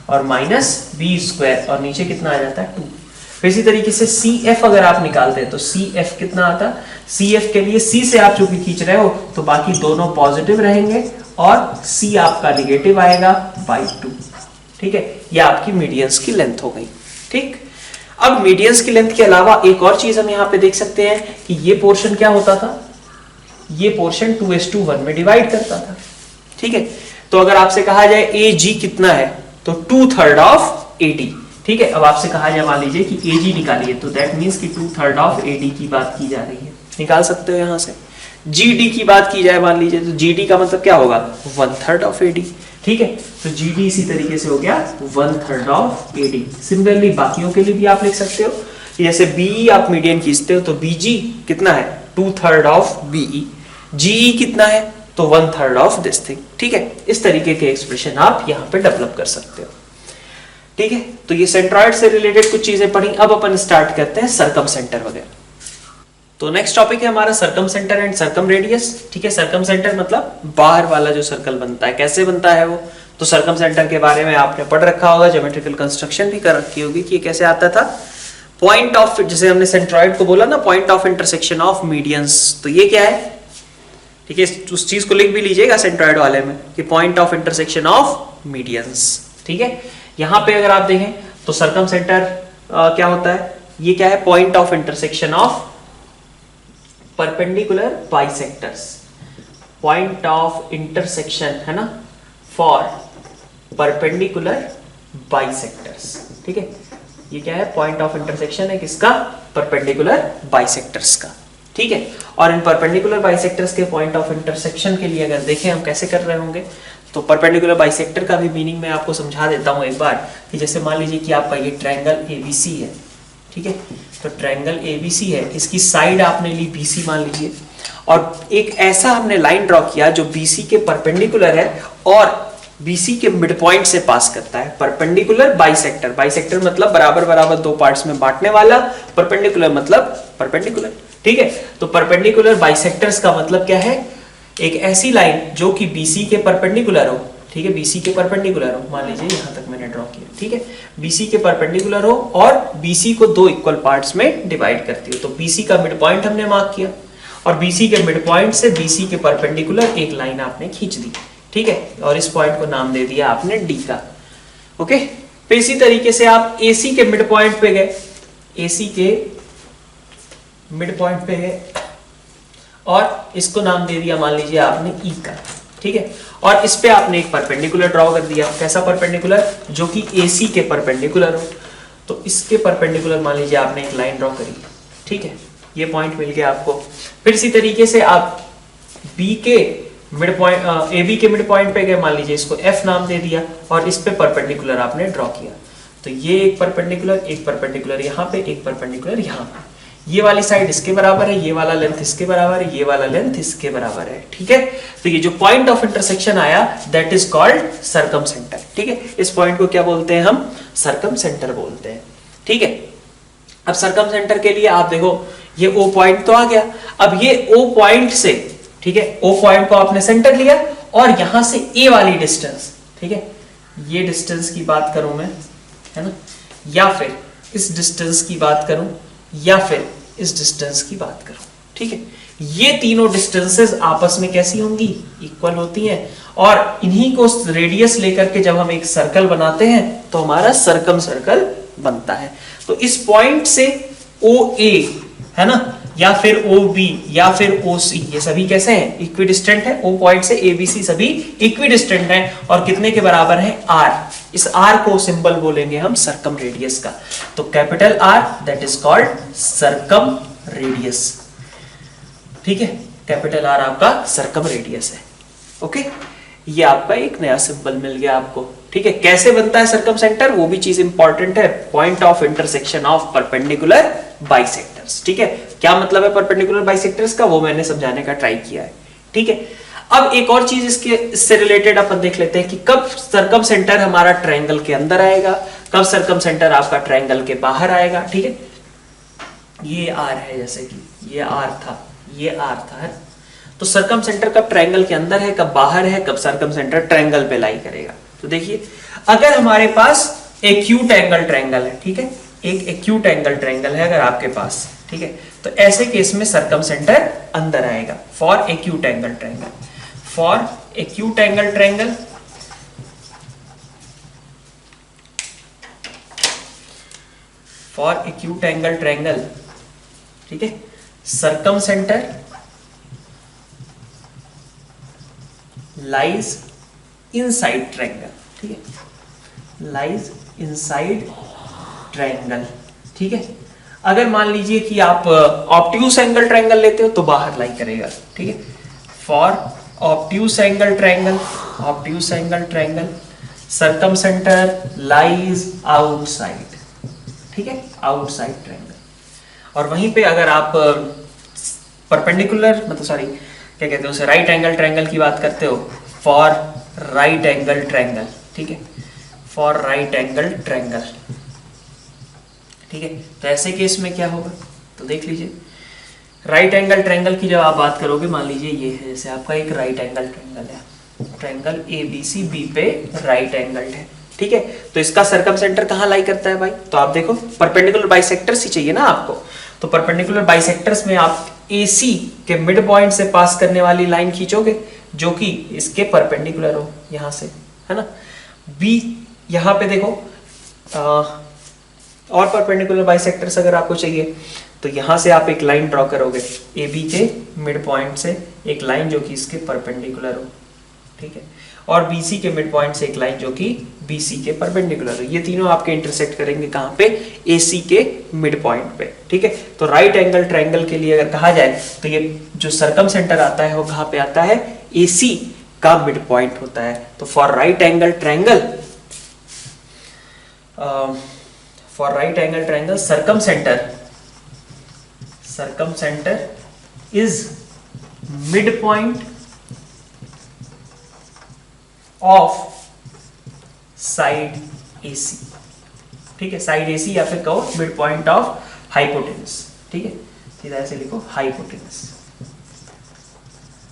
और माइनस B स्क्वायर, और नीचे कितना आ जाता है 2। इसी तरीके से CF अगर आप निकालते हैं तो CF कितना आता, CF के लिए C से आप चूंकि खींच रहे हो तो बाकी दोनों पॉजिटिव रहेंगे और C आपका निगेटिव आएगा बाई 2, ठीक है। ये आपकी मीडियंस की लेंथ हो गई, ठीक। अब मीडियंस की लेंथ के अलावा एक और चीज हम यहाँ पे देख सकते हैं कि ये पोर्शन क्या होता था, ये पोर्शन 2:1 में डिवाइड करता था, ठीक है। तो अगर आपसे कहा जाए AG कितना है तो 2/3 ऑफ AD, ठीक है। अब आपसे कहा जाए मान लीजिए कि AG निकालिए तो दैट मींस कि 2/3 ऑफ AD की बात की जा रही है, निकाल सकते हो यहां से। GD की बात की जाए मान लीजिए तो GD का मतलब क्या होगा, 1/3 ऑफ AD, ठीक है। तो GD इसी तरीके से हो गया 1/3 ऑफ AD। सिमिलरली बाकियों के लिए भी आप लिख सकते हो कि जैसे BE आप मीडियन खींचते हो तो BG कितना है, 2/3 ऑफ BE, GE कितना है तो 1/3 ऑफ दिस थिंग, ठीक है। इस तरीके के एक्सप्रेशन आप यहाँ पे डेवलप कर सकते हो, ठीक है। तो ये सेंट्रॉइड से रिलेटेड कुछ चीजें पढ़ी, अब अपन स्टार्ट करते हैं सर्कम सेंटर वगैरह। तो नेक्स्ट टॉपिक है हमारा circum centre and circum radius, ठीक है। सर्कम सेंटर मतलब बाहर वाला जो सर्कल बनता है, कैसे बनता है वो, तो सर्कम सेंटर के बारे में आपने पढ़ रखा होगा, ज्योमेट्रिकल कंस्ट्रक्शन भी कर रखी होगी कि कैसे आता था। पॉइंट ऑफ, जैसे हमने सेंट्रॉइड को बोला ना, point of intersection of medians, तो ये क्या है, ठीक है। उस चीज को लिख भी लीजिएगा सेंट्रॉइड वाले में कि point of intersection of medians, ठीक है। यहां पे अगर आप देखें तो सर्कम सेंटर क्या होता है, ये क्या है, point of intersection of perpendicular bisectors, point of intersection, है ना, फॉर परपेंडिकुलर बाइसेक्टर्स, ठीक है। ये क्या है, पॉइंट ऑफ इंटरसेक्शन है किसका, परपेंडिकुलर बाइसेक्टर्स का, ठीक है। और इन परपेंडिकुलर बाइसेक्टर्स के पॉइंट ऑफ इंटरसेक्शन के लिए अगर देखें हम कैसे कर रहे होंगे, तो परपेंडिकुलर बाइसेक्टर का भी मीनिंग मैं आपको समझा देता हूं एक बार कि जैसे मान लीजिए कि आपका ये ट्रायंगल ABC है, ठीक है। तो ट्रायंगल ABC है, इसकी साइड आपने ली BC मान लीजिए, और एक ऐसा हमने लाइन ड्रॉ किया जो BC के परपेंडिकुलर है और बीसी के मिड पॉइंट से पास करता है। परपेंडिकुलर बाइसेक्टर, बाइसेक्टर मतलब बराबर बराबर दो पार्ट्स में बांटने वाला, परपेंडिकुलर मतलब परपेंडिकुलर, ठीक है। तो परपेंडिकुलर बाइसेक्टर्स का मतलब क्या है, एक ऐसी लाइन जो कि बीसी के परपेंडिकुलर हो, ठीक है, बीसी के परपेंडिकुलर हो, मान लीजिए यहां तक मैंने ड्रॉ किया, ठीक है, बीसी के परपेंडिकुलर हो और बीसी को दो इक्वल पार्ट्स में डिवाइड करती हो। तो बीसी का मिड पॉइंट हमने मार्क किया और बीसी के मिड पॉइंट से बीसी के परपेंडिकुलर एक लाइन आपने खींच दी, ठीक है, और इस पॉइंट को नाम दे दिया आपने डी का, ओके। फिर इसी तरीके से आप एसी के मिड पॉइंट पे गए, एसी के मिड पॉइंट पे गए और इसको नाम दे दिया मान लीजिए आपने ई का, ठीक है, और इस पे आपने एक परपेंडिकुलर ड्रॉ कर दिया। कैसा परपेंडिकुलर, जो कि एसी के परपेंडिकुलर हो। तो इसके परपेंडिकुलर मान लीजिए आपने एक लाइन ड्रॉ करी, ठीक है, ये पॉइंट मिल गया आपको। फिर इसी तरीके से आप बी के मिड पॉइंट, ए बी के मिड पॉइंट पे गए, मान लीजिए इसको एफ नाम दे दिया और इस पे परपेंडिकुलर आपने ड्रॉ किया। तो ये एक परपेंडिकुलर यहाँ पे, एक परपेंडिकुलर यहाँ पे, ये वाली साइड इसके बराबर है, ये वाला लेंथ इसके बराबर है, ये वाला लेंथ इसके बराबर है, ठीक है। तो ये जो पॉइंट ऑफ इंटरसेक्शन आया that is called circum centre, ठीक है। इस पॉइंट को क्या बोलते हैं हम, सर्कम सेंटर बोलते हैं, ठीक है। अब सर्कम सेंटर के लिए आप देखो ये ओ पॉइंट तो आ गया, अब ये ओ पॉइंट से, ठीक है, ओ पॉइंट को आपने सेंटर लिया और यहां से ए वाली डिस्टेंस, ठीक है, ये डिस्टेंस की बात करूं मैं, है ना, या फिर इस डिस्टेंस की बात करूं, या फिर इस डिस्टेंस की बात करूं, ठीक है, ये तीनों डिस्टेंसेस आपस में कैसी होंगी, इक्वल होती हैं। और इन्हीं को रेडियस लेकर के जब हम एक सर्कल बनाते हैं तो हमारा सर्कम सर्कल बनता है। तो इस पॉइंट से ओ ए, है ना, या फिर ओ बी या फिर ओ सी, ये सभी कैसे हैं, इक्विडिस्टेंट है। ओ पॉइंट से ए बी सी सभी इक्विडिस्टेंट हैं और कितने के बराबर है, आर। इस आर को सिंबल बोलेंगे हम सर्कम रेडियस का। तो capital R that is called circum radius, ठीक है, कैपिटल आर आपका सर्कम रेडियस है, ओके। ये आपका एक नया सिंबल मिल गया आपको, ठीक है। कैसे बनता है सर्कम सेंटर, वो भी चीज इंपॉर्टेंट है, point of intersection of perpendicular bisectors, ठीक है। क्या मतलब है परपेंडिकुलर बाइसेक्टर्स का, वो मैंने समझाने का ट्राई किया है, ठीक है। अब एक और चीज इससे रिलेटेड अपन देख लेते हैं कि कब सर्कम सेंटर हमारा ट्रायंगल के अंदर आएगा, कब सर्कम सेंटर आपका ट्रायंगल के बाहर आएगा, ठीक है। ये आर है, जैसे कि ये आर था, ये आर था, है। तो सर्कम सेंटर कब ट्रायंगल के अंदर है, कब बाहर है, कब सर्कम सेंटर ट्रायंगल पे लाई करेगा। तो देखिए, अगर हमारे पास एक्यूट एंगल ट्रायंगल है, ठीक है, एक एक्यूट एंगल ट्रायंगल है अगर आपके पास, ठीक है, तो ऐसे केस में सर्कम सेंटर अंदर आएगा। For acute angle triangle, for acute angle triangle, for acute angle triangle, ठीक है, circum centre lies inside triangle, ठीक है, लाइज इनसाइड ट्रायंगल, ठीक है। अगर मान लीजिए कि आप ऑब्ट्यूस एंगल ट्रायंगल लेते हो तो बाहर लाई करेगा, ठीक है। For obtuse angle triangle, obtuse angle triangle circum centre lies outside, ठीक है, आउटसाइड ट्रायंगल। और वहीं पे अगर आप परपेंडिकुलर मतलब सॉरी क्या कहते हैं उसे, राइट एंगल ट्रायंगल की बात करते हो, फॉर राइट एंगल ट्रायंगल, ठीक है, फॉर राइट एंगल ट्रायंगल, ठीक है। तो ऐसे केस में क्या होगा, तो देख लीजिए, राइट एंगल ट्रायंगल की जब आप बात करोगे, मान लीजिए ये है जैसे आपका एक राइट एंगल ट्रायंगल है, triangle A B C, B पे राइट एंगल है, ठीक है। तो इसका सर्कम सेंटर कहाँ लाई करता है भाई, तो आप देखो परपेंडिकुलर बाइसेक्टर्स ही चाहिए ना आपको, तो परपेंडिकुलर बाइसेक्टर्स में आप AC के मिड पॉइंट से पास करने वाली लाइन खींचोगे जो कि इसके परपेंडिकुलर हो, यहां से, है ना। B यहां पे देखो, और परपेंडिकुलर बाइसेक्टर्स अगर आपको चाहिए तो यहां से आप एक लाइन ड्रॉ करोगे AB के मिड पॉइंट से, एक लाइन जो कि इसके परपेंडिकुलर हो, ठीक है, और BC के मिड पॉइंट से एक लाइन जो कि BC के परपेंडिकुलर हो। ये तीनों आपके इंटरसेक्ट करेंगे कहां पे, AC के मिड पॉइंट पे, ठीक है। तो राइट एंगल ट्रायंगल के लिए अगर कहा जाए तो ये जो सर्कम सेंटर आता है वो कहां पे आता है, AC का मिड पॉइंट होता है। तो for right angle triangle, for right angle triangle circum centre is mid point of side AC, ठीक है, साइड AC या फिर कहो मिड पॉइंट ऑफ हाइपोटेनस, ठीक है, सीधा ऐसे लिखो हाइपोटेनस,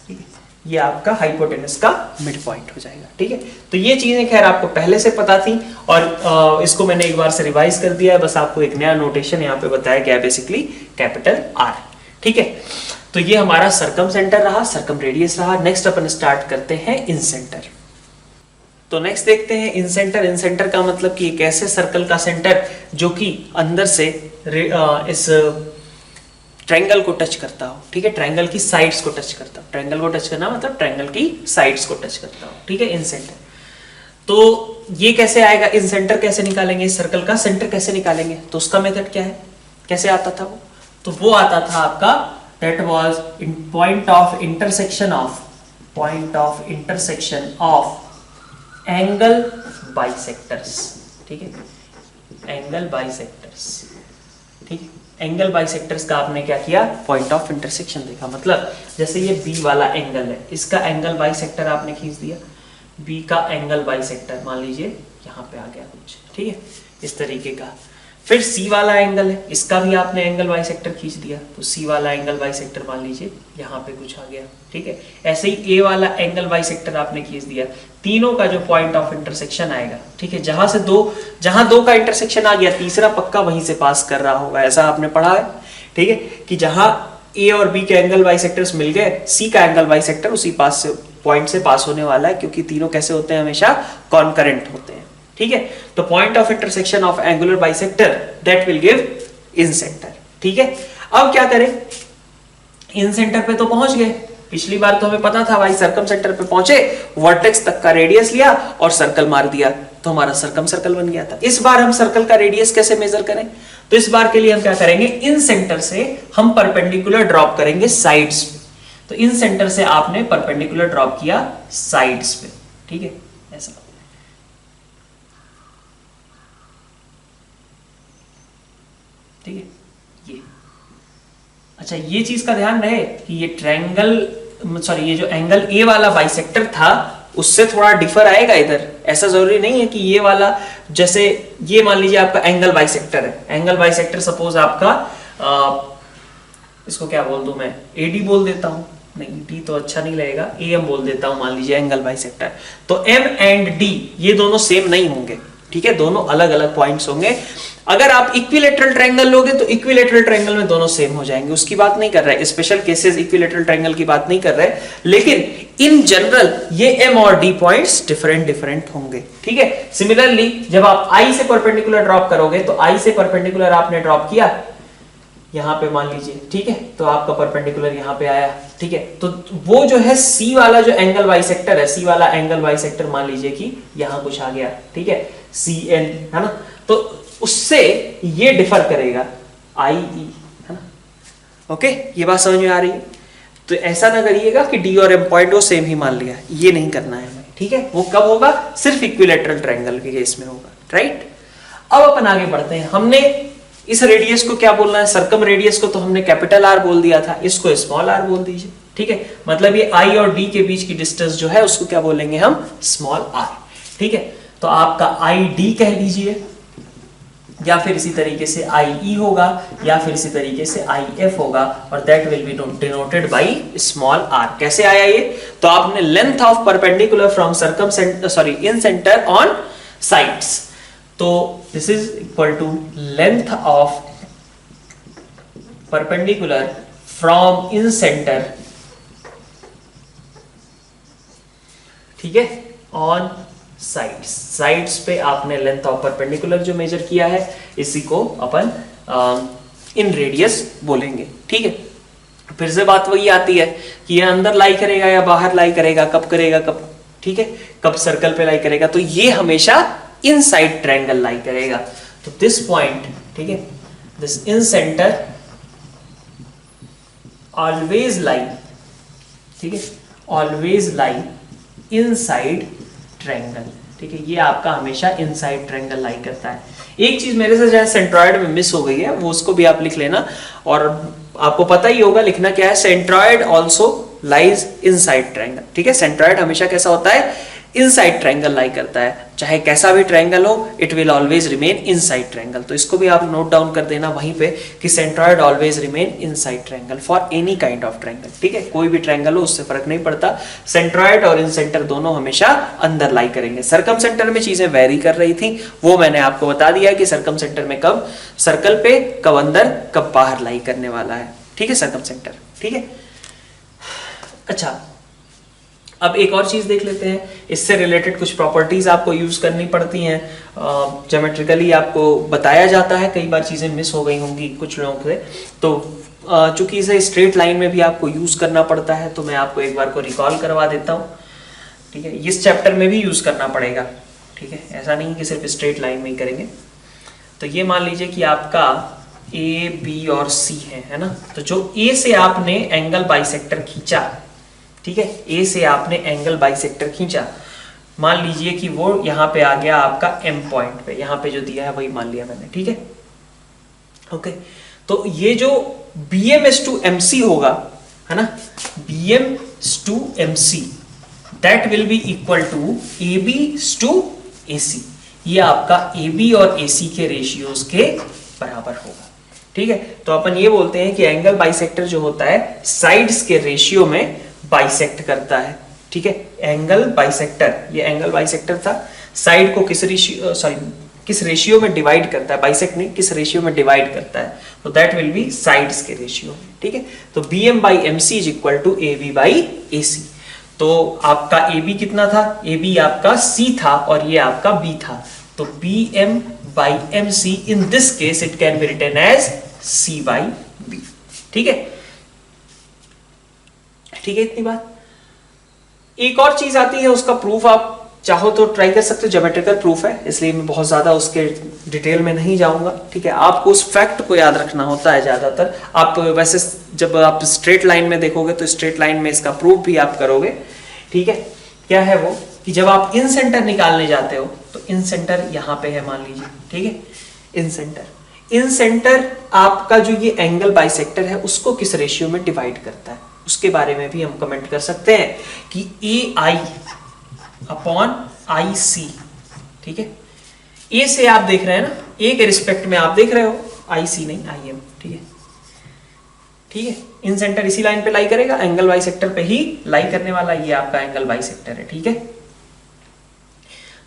ठीक है, ये आपका हाइपोटेनस का मिड पॉइंट हो जाएगा, ठीक है। तो ये चीजें खैर आपको पहले से पता थी और इसको मैंने एक बार से रिवाइज कर दिया है, बस आपको एक नया नोटेशन यहाँ पे बताया गया, बेसिकली कैपिटल R, ठीक है। तो ये हमारा सरकम सेंटर रहा, सरकम रेडियस रहा। नेक्स्ट अपन स्टार्ट करते हैं इन सेंटर। तो नेक्स्ट देखते हैं इन सेंटर। इन सेंटर का मतलब कि एक ऐसे सर्कल का सेंटर जो कि अंदर से इस ट्रायंगल को टच करता हो, ठीक है, ट्रायंगल की साइड्स को टच करता हो। ट्रायंगल को टच करना मतलब ट्रायंगल की साइड्स को टच करता हो, ठीक है, इन सेंटर। तो ये कैसे आएगा, इन सेंटर कैसे निकालेंगे, इस सर्कल का सेंटर कैसे निकालेंगे, तो उसका मेथड क्या है, कैसे आता था वो, तो वो आता था आपका that was in point of intersection of angle bisectors, ठीक है, एंगल बाइसेक्टर्स, ठीक है। एंगल बाइसेक्टर्स का आपने क्या किया, पॉइंट ऑफ इंटरसेक्शन देखा, मतलब जैसे ये बी वाला एंगल है, इसका एंगल बाइसेक्टर आपने खींच दिया, बी का एंगल बाइसेक्टर मान लीजिए यहाँ पे आ गया कुछ, ठीक है, इस तरीके का। फिर सी वाला एंगल है, इसका भी आपने एंगल बाइसेक्टर खींच दिया, तो सी वाला एंगल बाइसेक्टर मान लीजिए यहाँ पे कुछ आ गया, ठीक है। ऐसे ही ए वाला एंगल बाइसेक्टर आपने खींच दिया। तीनों का जो पॉइंट ऑफ इंटरसेक्शन आएगा, ठीक है, जहां दो का इंटरसेक्शन आ गया, तीसरा पक्का वहीं से पास कर रहा होगा, ऐसा आपने पढ़ा है, ठीक है, कि जहां ए और बी के एंगल बाइसेक्टर्स मिल गए, सी का एंगल बाइसेक्टर उसी पास से पॉइंट से पास होने वाला है, क्योंकि तीनों कैसे होते हैं, हमेशा कॉन्करेंट होते हैं, ठीक है। तो point of intersection of angular bisector that will give in centre, ठीक है। अब क्या करें, इन सेंटर पे तो पहुंच गए, पिछली बार तो हमें पता था भाई, सर्कम सेंटर पे पहुंचे, वर्टेक्स तक का रेडियस लिया और सर्कल मार दिया, तो हमारा सर्कम सर्कल बन गया था। इस बार हम सर्कल का रेडियस कैसे मेजर करें, तो इस बार के लिए हम क्या करेंगे, इन सेंटर से हम परपेंडिकुलर ड्रॉप करेंगे साइड्स पे। तो इन सेंटर से आपने परपेंडिकुलर ड्रॉप किया साइड्स पे, ठीक है, ऐसा, ठीक है, ये अच्छा, ये चीज का ध्यान रहे कि ये ये जो एंगल ए वाला बाइसेक्टर था उससे थोड़ा डिफर आएगा इधर, ऐसा जरूरी नहीं है कि ये वाला, जैसे ये मान लीजिए आपका एंगल बाइसेक्टर है, एंगल बाइसेक्टर सपोज आपका इसको क्या बोल दूं मैं, एडी बोल देता हूं, नहीं डी तो अच्छा नहीं लगेगा, एम बोल देता हूं, मान लीजिए एंगल बाइसेक्टर। तो एम एंड डी ये दोनों सेम नहीं होंगे, ठीक है, दोनों अलग अलग पॉइंट्स होंगे। अगर आप इक्विलेटरल ट्रायंगल लोगे तो इक्विलेटरल ट्रायंगल में दोनों सेम हो जाएंगे, उसकी बात नहीं कर रहे, स्पेशल केसेस इक्विलेटरल ट्रायंगल की बात नहीं कर रहे, लेकिन इन जनरल ये एम और डी पॉइंट्स डिफरेंट होंगे, ठीक है। सिमिलरली जब आप आई से परपेंडिकुलर ड्रॉप करोगे, तो आई से परपेंडिकुलर आपने ड्रॉप किया यहां पे मान लीजिए, ठीक है, तो आपका परपेंडिकुलर यहां पे आया, ठीक है। तो वो जो है सी वाला जो एंगल बाइसेक्टर है, सी वाला एंगल बाइसेक्टर मान लीजिए कि यहां कुछ आ गया, ठीक है, सी एन है ना, तो उससे ये डिफर करेगा आई ई, है ना, ओके, ये बात समझ में आ रही है। तो ऐसा ना करिएगा कि डी और एम पॉइंट वो सेम ही मान लिया, ये नहीं करना है हमें, ठीक है। वो कब होगा, सिर्फ इक्विलेटरल ट्रायंगल के केस में होगा, राइट। अब अपन आगे बढ़ते हैं। हमने इस रेडियस को क्या बोलना है, सर्कम रेडियस को तो हमने कैपिटल आर बोल दिया था, इसको स्मॉल आर बोल दीजिए, ठीक है। मतलब ये आई और डी के बीच की डिस्टेंस जो है उसको क्या बोलेंगे हम, स्मॉल आर, ठीक है। तो आपका आई डी कह लीजिए, या फिर इसी तरीके से आई ई होगा, या फिर इसी तरीके से आई एफ होगा, और that will be denoted by small r. कैसे आया ये, तो आपने length of perpendicular from circum incentre on sides, तो this is equal to length of perpendicular from incentre, ठीक है, ऑन साइड्स पे आपने लेंथ ऑफ परपेंडिकुलर जो मेजर किया है, इसी को अपन इन रेडियस बोलेंगे, ठीक है। फिर से बात वही आती है कि ये अंदर लाई करेगा या बाहर लाई करेगा, कब करेगा, कब, ठीक है, कब सर्कल पे लाई करेगा, तो ये हमेशा इनसाइड ट्रायंगल लाई करेगा। तो दिस पॉइंट, ठीक है, दिस इन सेंटर ऑलवेज लाई, ठीक है, ऑलवेज लाई इनसाइड ट्रायंगल, ठीक है, ये आपका हमेशा इनसाइड ट्रायंगल लाई करता है। एक चीज मेरे से शायद सेंट्रॉइड में मिस हो गई है, वो उसको भी आप लिख लेना, और आपको पता ही होगा लिखना क्या है, centroid also lies inside triangle, ठीक है। सेंट्रॉइड हमेशा कैसा होता है, इनसाइड ट्रायंगल लाई करता है। चाहे कैसा भी ट्रायंगल हो, it will always remain inside triangle. तो इसको भी आप नोट डाउन कर देना वहीं पे कि centroid always remain inside triangle for any kind of triangle. ठीक है, कोई भी ट्रायंगल हो उससे फर्क नहीं पड़ता, सेंट्रॉयड और इन सेंटर दोनों हमेशा अंदर लाई करेंगे। सर्कम सेंटर में चीजें वेरी कर रही थी, वो मैंने आपको बता दिया कि सर्कम सेंटर में कब सर्कल पे, कब अंदर, कब बाहर लाई करने वाला है। ठीक है, सर्कम सेंटर। ठीक है, अच्छा अब एक और चीज देख लेते हैं, इससे रिलेटेड कुछ प्रॉपर्टीज आपको यूज करनी पड़ती हैं, ज्योमेट्रिकली आपको बताया जाता है, कई बार चीजें मिस हो गई होंगी कुछ लोगों से, तो चूंकि इसे स्ट्रेट लाइन में भी आपको यूज करना पड़ता है तो मैं आपको एक बार को रिकॉल करवा देता हूँ। ठीक है, इस चैप्टर में भी यूज करना पड़ेगा। ठीक है, ऐसा नहीं कि सिर्फ स्ट्रेट लाइन में ही करेंगे। तो ये मान लीजिए कि आपका ए, बी और सी है ना। तो जो ए से आपने एंगल बाइसेक्टर खींचा, ठीक है, ए से आपने एंगल बाइसेक्टर खींचा, मान लीजिए कि वो यहां पे आ गया आपका एम पॉइंट पे, यहां पे जो दिया है वही मान लिया मैंने। ठीक है, ओके, तो ये जो bm is to mc होगा, है ना, bm is to mc that will be equal to ab is to ac। ये आपका ab और ac के रेशियोज के बराबर होगा। ठीक है, तो अपन ये बोलते हैं कि एंगल बाइसेक्टर जो होता है साइड्स के रेशियो में बाइसेक्ट करता है। ठीक है, एंगल बाइसेक्टर, ये एंगल बाइसेक्टर था, साइड को किस रेशियो में डिवाइड करता है, बाइसेक्ट नहीं, किस रेशियो में डिवाइड करता है, तो दैट विल बी साइड्स के रेशियो। ठीक है, तो bm by mc is equal to ab by ac। तो आपका ab कितना था, ab आपका c था और ये आपका b था, तो bm by mc in this case it can be written as c by b। ठीक है, ठीक है, इतनी बात। एक और चीज आती है, उसका प्रूफ आप चाहो तो ट्राई कर सकते हो, ज्योमेट्रिकल प्रूफ है इसलिए मैं बहुत ज्यादा उसके डिटेल में नहीं जाऊंगा। ठीक है, आपको उस फैक्ट को याद रखना होता है ज्यादातर। आप वैसे जब आप स्ट्रेट लाइन में देखोगे तो स्ट्रेट लाइन में इसका प्रूफ भी आप करोगे। ठीक है, क्या है वो कि जब आप इन सेंटर निकालने जाते हो तो इन सेंटर यहां पे है मान लीजिए। ठीक है, इन सेंटर आपका जो ये एंगल बाइसेक्टर है उसको किस रेशियो में डिवाइड करता है, उसके बारे में भी हम कमेंट कर सकते हैं कि ए आई अपॉन आई सी। ठीक है, ए से आप देख रहे हैं ना, ए के रिस्पेक्ट में आप देख रहे हो, आई सी नहीं, आई एम। ठीक है, ठीक है, इन सेंटर इसी लाइन पे लाई करेगा, एंगल बाइसेक्टर पे ही लाई करने वाला, ये आपका एंगल बाइसेक्टर है। ठीक है,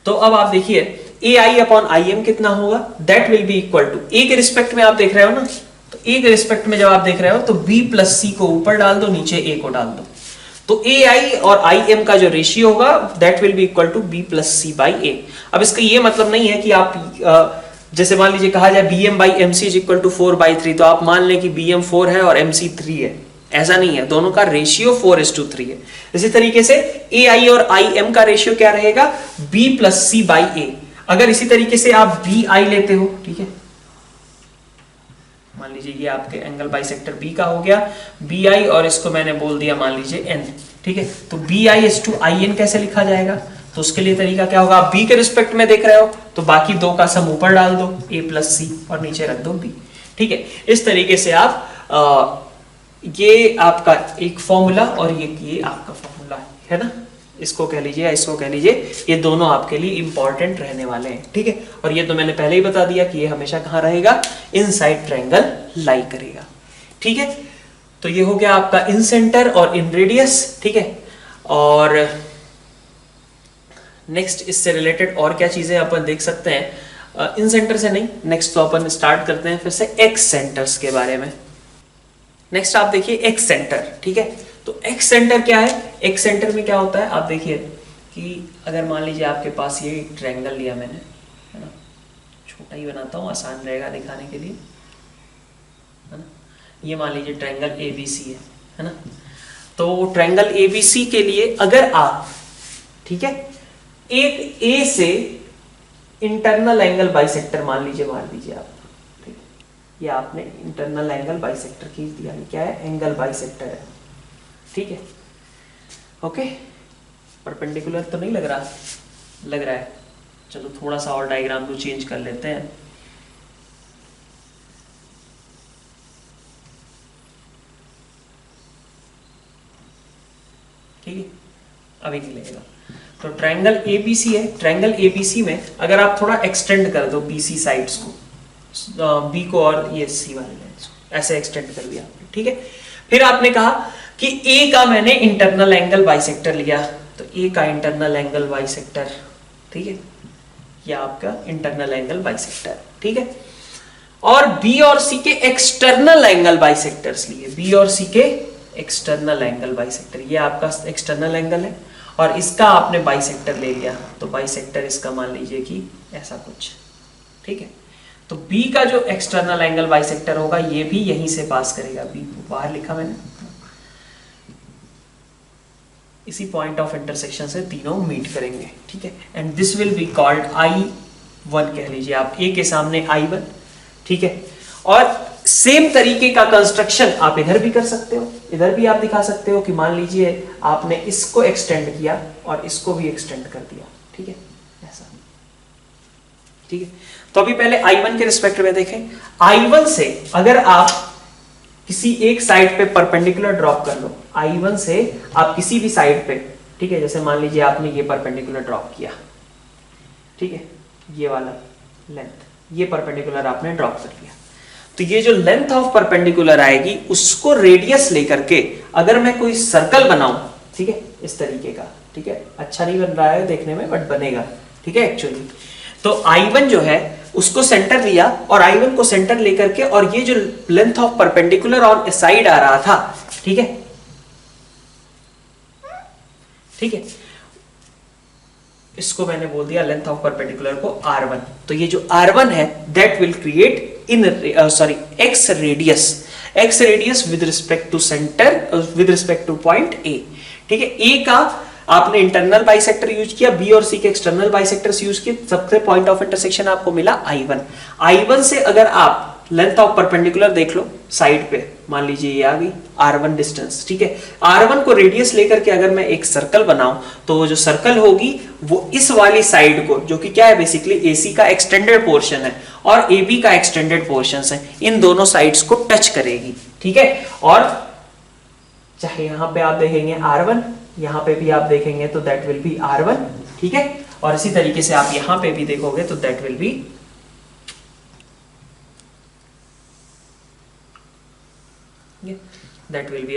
तो अब आप देखिए ए आई अपॉन आई एम कितना होगा, that will be equal to, A के रिस्पेक्ट में आप देख रहे हो ना, तो ए के रिस्पेक्ट में जब आप देख रहे हो तो b प्लस सी को ऊपर डाल दो, नीचे a को डाल दो, तो ए आई और आई एम का जो रेशियो होगा that will be equal to b plus c by a. अब इसका ये मतलब नहीं है कि आप जैसे मान लीजिए कहा जाए bm by M C is equal to 4/3, तो आप मान लें कि bm 4 है और mc 3 है, ऐसा नहीं है, दोनों का रेशियो 4:3 है। इसी तरीके से ए आई और आई एम का रेशियो क्या रहेगा, b प्लस सी बाई ए। अगर इसी तरीके से आप बी आई लेते हो, ठीक है, मान लीजिए ये आपके एंगल बाइसेक्टर बी का हो गया, बी आई और इसको मैंने बोल दिया मान लीजिए एन। ठीक है, तो B I is to I N कैसे लिखा जाएगा, तो उसके लिए तरीका क्या होगा, आप बी के रिस्पेक्ट में देख रहे हो तो बाकी दो का सम ऊपर डाल दो, ए प्लस सी, और नीचे रख दो बी। ठीक है, इस तरीके से आप ये आपका एक फॉर्मूला और ये आपका फॉर्मूला है ना, इसको कह लीजिए, इसको कह लीजिए, ये दोनों आपके लिए इंपॉर्टेंट रहने वाले हैं। ठीक है, और ये तो मैंने पहले ही बता दिया कि ये हमेशा कहाँ रहेगा, इनसाइड ट्रायंगल लाई करेगा। ठीक है, तो ये हो गया आपका इन सेंटर और इन रेडियस। ठीक है, और नेक्स्ट इससे रिलेटेड और क्या चीजें अपन देख सकते हैं, इन सेंटर से नहीं, नेक्स्ट तो अपन स्टार्ट करते हैं फिर से एक्स सेंटर्स के बारे में। नेक्स्ट आप देखिए एक्स सेंटर। ठीक है, तो एक्स सेंटर क्या है, एक्स सेंटर में क्या होता है, आप देखिए कि अगर मान लीजिए आपके पास ये ट्रायंगल लिया मैंने, है ना, छोटा ही बनाता हूँ आसान रहेगा दिखाने के लिए, है ना, ये मान लीजिए ट्रायंगल एबीसी है ना, तो ट्रायंगल एबीसी के लिए अगर आप, ठीक है, एक ए से इंटरनल एंगल बाइसेक्टर मान लीजिए आप, ठीक है, ये आपने इंटरनल एंगल बाइसेक्टर खींच दिया, क्या है, एंगल बाइसेक्टर है। ठीक है, ओके, परपेंडिकुलर तो नहीं लग रहा, लग रहा है, चलो थोड़ा सा और डायग्राम को चेंज कर लेते हैं। ठीक है, अभी नहीं लगेगा। तो ट्रायंगल एबीसी है, ट्रायंगल एबीसी में अगर आप थोड़ा एक्सटेंड कर दो बीसी साइड्स को, बी को और ये सी वाले लाइन्स को ऐसे एक्सटेंड कर दिया, ठीक है। फिर आपने कहा कि ए का मैंने इंटरनल एंगल बाइसेक्टर लिया, तो ए का इंटरनल एंगल बाइसेक्टर, ठीक है, ये आपका इंटरनल एंगल बाइसेक्टर, ठीक है। और बी और सी के एक्सटर्नल एंगल बाइसेक्टर्स लिए, बी और सी के एक्सटर्नल एंगल बाइसेक्टर, ये आपका एक्सटर्नल एंगल है और इसका आपने बाइसेक्टर ले लिया, तो बाइसेक्टर इसका मान लीजिए कि ऐसा कुछ, ठीक है। तो बी का जो एक्सटर्नल एंगल बाइसेक्टर होगा ये भी यहीं से पास करेगा, बी बाहर लिखा मैंने, इसी पॉइंट ऑफ इंटरसेक्शन से तीनों मीट करेंगे, ठीक है। And this will be called I1 कह लीजिए आप, ए के सामने I1, ठीक है। और सेम तरीके का कंस्ट्रक्शन आप इधर भी कर सकते हो, इधर भी आप दिखा सकते हो कि मान लीजिए आपने इसको एक्सटेंड किया और इसको भी एक्सटेंड कर दिया, ठीक है, ऐसा, ठीक है। तो अभी पहले I1 के रिस्पेक्ट में देखें, I1 से अगर आप किसी एक साइड पे परपेंडिकुलर ड्रॉप कर लो, I1 से आप किसी भी साइड पे, ठीक है, जैसे मान लीजिए आपने ये परपेंडिकुलर ड्रॉप किया, ठीक है, ये वाला लेंथ, ये परपेंडिकुलर आपने ड्रॉप कर लिया, तो ये जो लेंथ ऑफ परपेंडिकुलर आएगी उसको रेडियस लेकर के अगर मैं कोई सर्कल बनाऊं, ठीक है, इस तरीके का, ठीक है, अच्छा नहीं बन रहा है देखने में बट बनेगा, ठीक है एक्चुअली। तो I1 जो है उसको सेंटर लिया और I1 को सेंटर लेकर के, और ये जो length of perpendicular on side आ रहा था, ठीक है, ठीक है, इसको मैंने बोल दिया लेंथ ऑफ परपेंडिकुलर को R1। तो ये जो R1 है that will create in x radius with respect to centre, with respect to point A, ठीक है। A का आपने इंटरनल बाइसेक्टर यूज किया, बी और सी के एक्सटर्नल बाइसेक्टर्स यूज किए, सबसे पॉइंट ऑफ इंटरसेक्शन आपको मिला I1। I1 से अगर आप लेंथ ऑफ परपेंडिकुलर देख लो साइड पे, मान लीजिए ये आ गई R1 डिस्टेंस, ठीक है। R1 को रेडियस लेकर के अगर मैं एक सर्कल बनाऊं तो वो जो सर्कल होगी वो इस वाली साइड को, जो कि क्या है बेसिकली AC का एक्सटेंडेड पोर्शन है और AB का एक्सटेंडेड पोर्शन है, इन दोनों साइड्स को टच करेगी, ठीक है। और चाहे यहां पे आप देखेंगे R1, यहां पे भी आप देखेंगे तो दैट विल बी R1, ठीक है। और इसी तरीके से आप यहां पे भी देखोगे तो that will be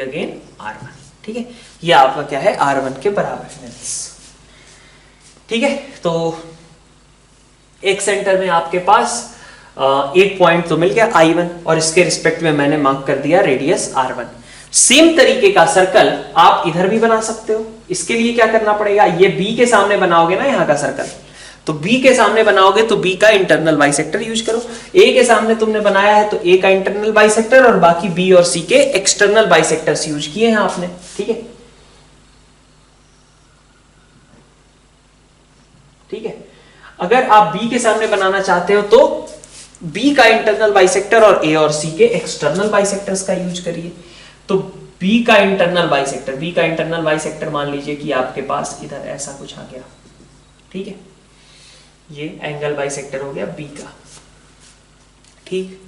again R1, ठीक है। ये आपका क्या है R1 के बराबर है, ठीक है। तो एक सेंटर में आपके पास एक पॉइंट तो मिल गया I1 और इसके रिस्पेक्ट में मैंने मार्क कर दिया रेडियस R1। सेम तरीके का सर्कल आप इधर भी बना सकते हो। इसके लिए क्या करना पड़ेगा, ये B के सामने बनाओगे ना यहाँ का सर्कल, तो B के सामने बनाओगे तो B का इंटरनल बाइसेक्टर यूज करो। A के सामने तुमने बनाया है तो A का इंटरनल बाइसेक्टर और बाकी B और C के एक्सटर्नल बाइसेक्टर्स यूज किए हैं आपने, ठीक है, ठीक है। अगर आप B के सामने बनाना चाहते हो तो B का इंटरनल बाइसेक्टर और A और C के एक्सटर्नल बाइसेक्टर्स का यूज करिए। तो B का इंटरनल बाइसेक्टर मान लीजिए कि आपके पास इधर ऐसा कुछ आ गया, ठीक है, ये एंगल बाइसेक्टर हो गया B का, ठीक।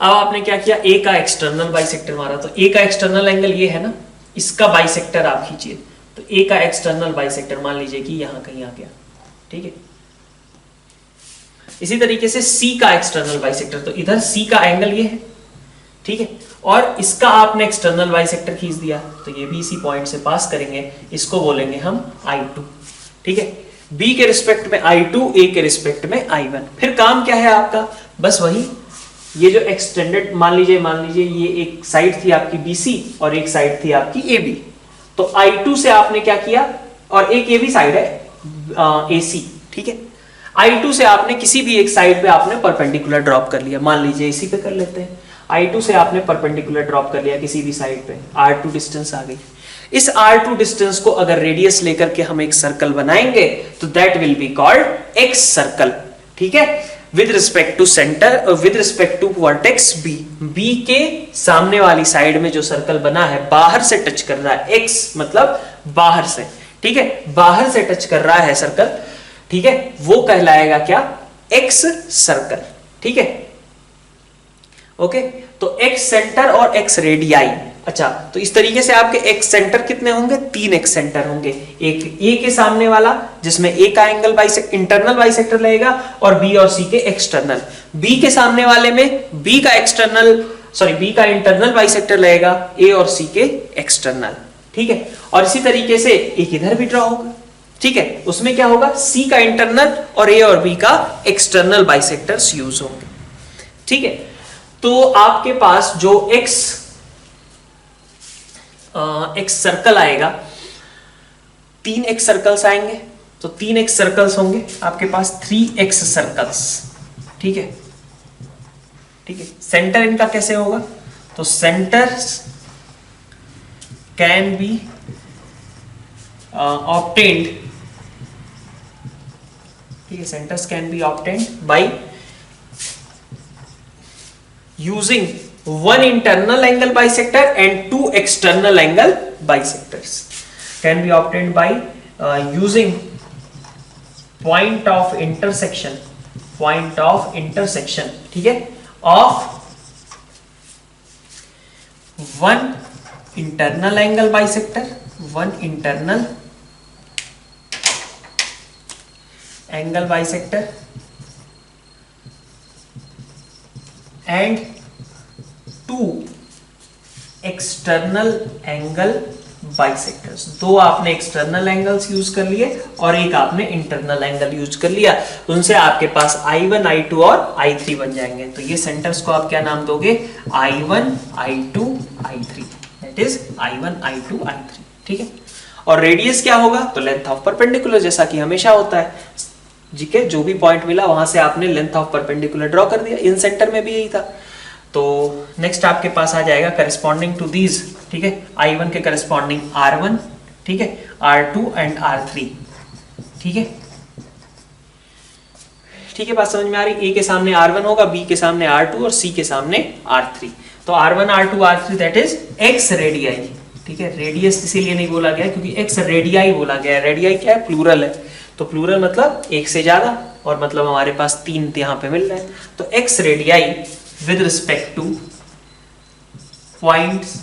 अब आपने क्या किया, A का एक्सटर्नल बाइसेक्टर मारा, तो A का एक्सटर्नल एंगल ये है ना, इसका बाइसेक्टर आप खींचिए, तो A का एक्सटर्नल बाइसेक्टर मान लीजिए कि यहां कहीं आ गया, ठीक है। इसी तरीके से C का एक्सटर्नल बाइसेक्टर, तो इधर C का एंगल ये है, ठीक है, और इसका आपने एक्सटर्नल बाइसेक्टर खींच दिया, तो ये भी इसी पॉइंट से पास करेंगे, इसको बोलेंगे हम I2, ठीक है। B के रिस्पेक्ट में I2, A के रिस्पेक्ट में I1। फिर काम क्या है आपका, बस वही, ये जो एक्सटेंडेड मान लीजिए ये एक साइड थी आपकी BC और एक साइड थी आपकी AB, तो I2 से आपने क्या किया, और एक AB साइड है AC, ठीक है। I2 से आपने किसी भी एक साइड पे आपने परपेंडिकुलर ड्रॉप कर लिया, मान लीजिए इसी पे कर लेते हैं, I2 से आपने परपेंडिकुलर ड्रॉप कर लिया किसी भी साइड पे, R2 डिस्टेंस आ गई। इस R2 डिस्टेंस को अगर रेडियस लेकर के हम एक सर्कल बनाएंगे तो that will be called X circle, ठीक है, with respect to centre, with respect to vertex B के सामने वाली साइड में जो सर्कल बना है बाहर से टच कर रहा है, X मतलब बाहर से, ठीक है, बाहर से टच कर रहा है सर्कल, ठीक है, वो कहलाएगा क्या, X सर्कल, ठीक है, ओके। तो X सेंटर और X रेडियाई अच्छा, तो इस तरीके से आपके एक्स सेंटर कितने होंगे? 3 एक्स सेंटर होंगे। एक ए के सामने वाला जिसमें ए का एंगल इंटरनल बाइसेक्टर लगेगा और बी और सी के एक्सटर्नल। बी के सामने वाले में बी का इंटरनल बाइसेक्टर लगेगा ए और सी के एक्सटर्नल। ठीक है, और इसी तरीके से एक इधर भी ड्रॉ होगा। ठीक है, उसमें क्या होगा? सी का इंटरनल और ए और बी का एक्सटर्नल बाइसेक्टर्स यूज होंगे। ठीक है, तो आपके पास जो एक्स सर्कल आएगा, 3 एक्स सर्कल्स आएंगे, तो 3 एक्स सर्कल्स होंगे आपके पास, 3 एक्स सर्कल्स। ठीक है, ठीक है। सेंटर इनका कैसे होगा? तो सेंटर्स कैन बी ऑब्टेन्ड, ठीक है, centres can be obtained by using 1 internal angle bisector and 2 external angle bisectors can be obtained by using point of intersection, ठीक है, of 1 internal angle bisector, 1 internal angle bisector and 2 external angle bisectors. 2 आपने external angles use कर लिए और एक आपने internal angle use कर लिया, उनसे आपके पास I1, I2 और I3 बन जाएंगे। तो ये सेंटर्स को आप क्या नाम दोगे? I1, I2, I3, that is I1, I2, I3। ठीक है, और रेडियस क्या होगा? तो लेंथ ऑफ परपेंडिकुलर, जैसा कि हमेशा होता है। ठीक है, जो भी पॉइंट मिला वहां से आपने लेंथ ऑफ परपेंडिकुलर ड्रॉ कर दिया। इन सेंटर में भी यही था। तो नेक्स्ट आपके पास आ जाएगा करस्पॉन्डिंग टू दीज, ठीक है, I1 के करस्पॉन्डिंग R1, ठीक है, R2 एंड R3। ठीक है, ठीक है, बात समझ में आ रही? A के सामने R1 होगा, B के सामने R2 और C के सामने R3। तो R1, R2, R3 that is x radii. ठीक है, रेडियस इसीलिए नहीं बोला गया क्योंकि एक्स रेडियाई बोला गया। रेडियाई क्या है? प्लूरल है, तो प्लूरल मतलब एक से ज्यादा, और मतलब हमारे पास 3 यहाँ पे मिल रहे हैं। तो x radii with respect to points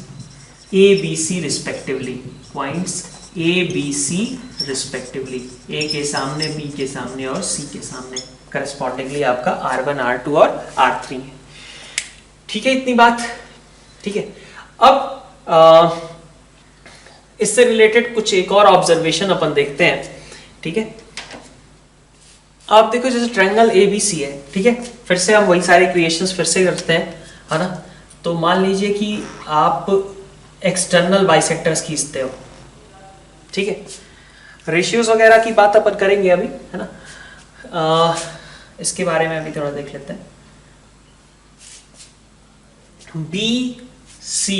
A, B, C respectively, points A, B, C respectively, A के सामने, B के सामने और C के सामने correspondingly आपका R1, R2 और R3 है। ठीक है, इतनी बात। ठीक है, अब इससे रिलेटेड कुछ एक और ऑब्जर्वेशन अपन देखते हैं। ठीक है, आप देखो जैसे ट्रायंगल ABC है, ठीक है, फिर से हम वही सारे क्रिएशंस फिर से करते हैं, है ना। तो मान लीजिए कि आप एक्सटर्नल बाइसेक्टर्स खींचते हो, ठीक है, रेशियोज वगैरह की बात अपन करेंगे अभी, है ना। इसके बारे में अभी थोड़ा देख लेते हैं। BC,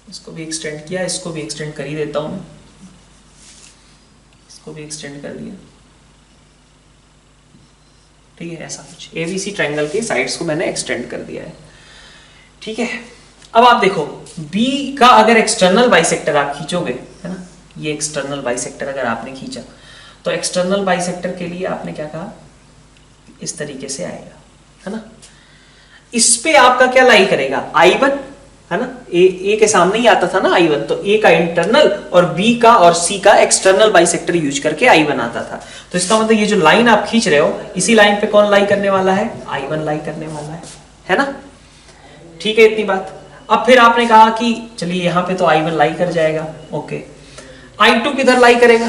इसको भी एक्सटेंड किया, इसको भी एक्सटेंड कर ही देता हूं मैं, इसको भी एक्सटेंड कर दिया। ठीक है, ऐसा कुछ ABC ट्रायंगल के साइड्स को मैंने एक्सटेंड कर दिया है। ठीक है, अब आप देखो B का अगर एक्सटर्नल बाइसेक्टर आप खींचोगे, है ना, ये एक्सटर्नल बाइसेक्टर अगर आपने खींचा, तो एक्सटर्नल बाइसेक्टर के लिए आपने क्या कहा? इस तरीके से आएगा, है ना। इस पे आपका क्या लाई करेगा? I1, है ना, ए के सामने ही आता था ना I1, तो A का इंटरनल और B का और C का एक्सटर्नल बाइसेक्टर यूज करके I1 आता था। तो इसका मतलब ये जो लाइन आप खींच रहे हो, इसी लाइन पे कौन लाई करने वाला है? I1 लाई करने वाला है ना। ठीक है, इतनी बात। अब फिर आपने कहा कि चलिए यहाँ पे तो I1 लाई कर जाएगा, ओके, I2 किधर लाई करेगा?